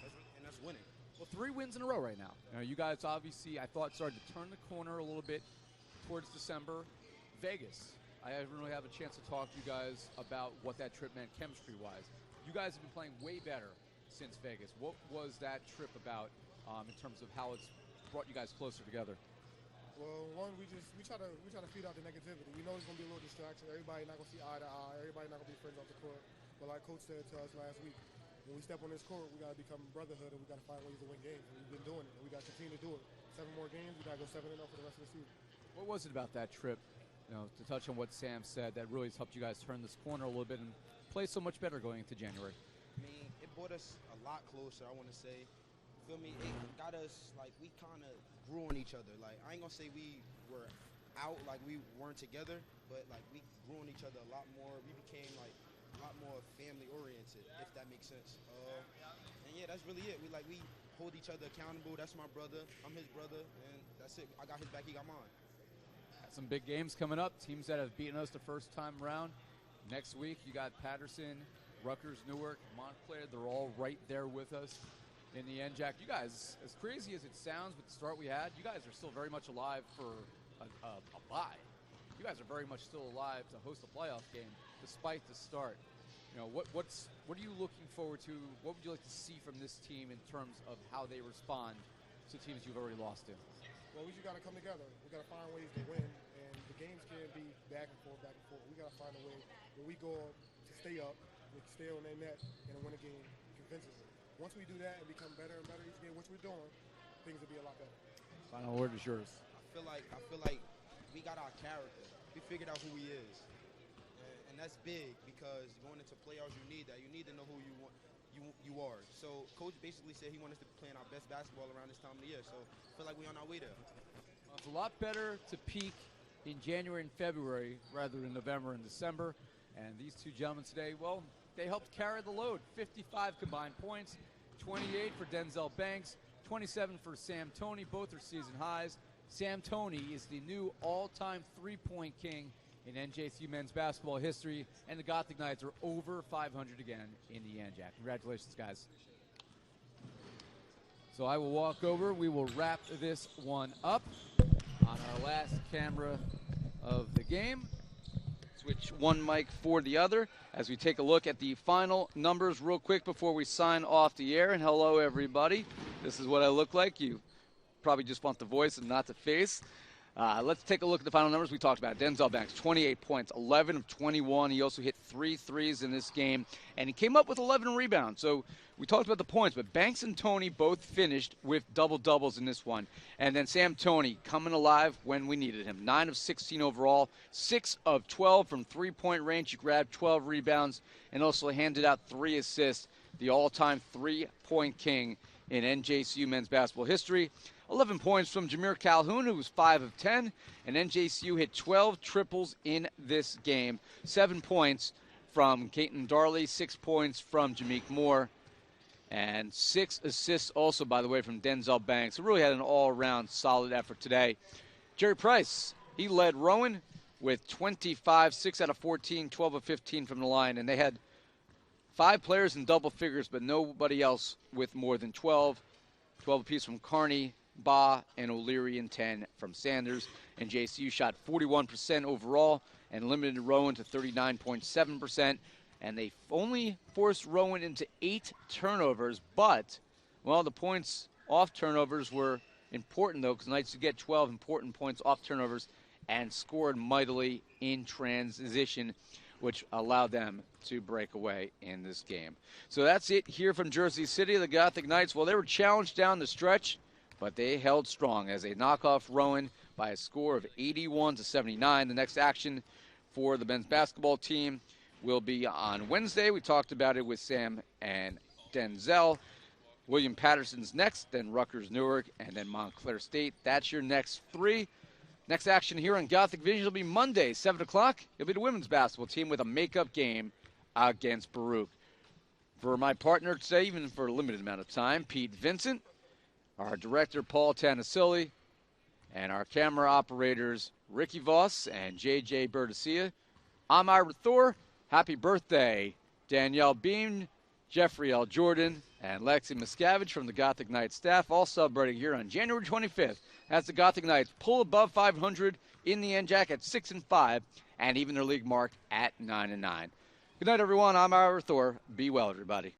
and that's winning. Well, 3 wins in a row right now. You guys obviously, I thought, started to turn the corner a little bit towards December. Vegas, I didn't really have a chance to talk to you guys about what that trip meant chemistry-wise. You guys have been playing way better since Vegas. What was that trip about in terms of how it's brought you guys closer together? Well, one, we try to feed out the negativity. We know it's going to be a little distraction. Everybody not going to see eye to eye. Everybody not going to be friends off the court. But like Coach said to us last week, when we step on this court, we got to become brotherhood, and we got to find ways to win games. And we've been doing it, and we got to continue to do it. 7 more games, we got to go 7-0 for the rest of the season. What was it about that trip, to touch on what Sam said, that really has helped you guys turn this corner a little bit and play so much better going into January? I mean, it brought us a lot closer, I want to say. Feel me? It got us, like, we kind of grew on each other. Like, I ain't going to say we were out, like we weren't together, but, like, we grew on each other a lot more. We became, like, a lot more family-oriented, if that makes sense. And, yeah, that's really it. We hold each other accountable. That's my brother. I'm his brother, and that's it. I got his back. He got mine. Got some big games coming up. Teams that have beaten us the first time around. Next week, you got Patterson, Rutgers, Newark, Montclair. They're all right there with us in the NJAC. You guys, as crazy as it sounds with the start we had, you guys are still very much alive for a bye. You guys are very much still alive to host a playoff game despite the start. What are you looking forward to? What would you like to see from this team in terms of how they respond to teams you've already lost to? Well, we just got to come together. We got to find ways to win, and the games can't be back and forth, back and forth. We got to find a way where we go to stay up, we can stay on their net, and win a game convincingly. Once we do that and become better and better each game, which we're doing, things will be a lot better. Final word is yours. I feel like we got our character. We figured out who he is. And that's big because going into playoffs, you need that. You need to know who you are. So Coach basically said he wanted us to be playing our best basketball around this time of the year. So I feel like we're on our way there. Well, it's a lot better to peak in January and February rather than November and December. And these two gentlemen today, well, they helped carry the load. 55 combined points, 28 for Denzel Banks, 27 for Sam Toney. Both are season highs. Sam Toney is the new all-time three-point king in NJCU men's basketball history, and the Gothic Knights are over 500 again in the NJAC. Congratulations, guys. So I will walk over. We will wrap this one up on our last camera of the game. Switch one mic for the other as we take a look at the final numbers real quick before we sign off the air. And hello, everybody. This is what I look like. You probably just want the voice and not the face. Let's take a look at the final numbers we talked about. Denzel Banks, 28 points, 11 of 21. He also hit 3 threes in this game, and he came up with 11 rebounds. So we talked about the points, but Banks and Toney both finished with double-doubles in this one. And then Sam Toney coming alive when we needed him. 9 of 16 overall, 6 of 12 from three-point range. He grabbed 12 rebounds and also handed out 3 assists, the all-time three-point king in NJCU men's basketball history. 11 points from Jameer Calhoun, who was 5 of 10, and NJCU hit 12 triples in this game. 7 points from Caton Darley, 6 points from Jameek Moore, and 6 assists also, by the way, from Denzel Banks. It really had an all-around solid effort today. Jerry Price, he led Rowan with 25, 6 out of 14, 12 of 15 from the line, and they had 5 players in double figures, but nobody else with more than 12. 12 apiece from Kearney, Ba, and O'Leary, and 10 from Sanders. And JCU shot 41% overall and limited Rowan to 39.7%. And they only forced Rowan into 8 turnovers, but, well, the points off turnovers were important, though, because Knights would get 12 important points off turnovers and scored mightily in transition, which allowed them to break away in this game. So that's it here from Jersey City. The Gothic Knights, well, they were challenged down the stretch, but they held strong as they knock off Rowan by a score of 81-79. The next action for the men's basketball team will be on Wednesday. We talked about it with Sam and Denzel. William Patterson's next, then Rutgers Newark, and then Montclair State. That's your next 3. Next action here on Gothic Vision will be Monday, 7 o'clock. It'll be the women's basketball team with a makeup game against Baruch. For my partner today, even for a limited amount of time, Pete Vincent, our director, Paul Tanasili, and our camera operators, Ricky Voss and J.J. Bertasia. I'm Ira Thor. Happy birthday, Danielle Beam, Jeffrey L. Jordan, and Lexi Miscavige from the Gothic Knights staff, all celebrating here on January 25th as the Gothic Knights pull above 500 in the NJAC at 6-5, and even their league mark at 9-9. Good night, everyone. I'm Ira Thor. Be well, everybody.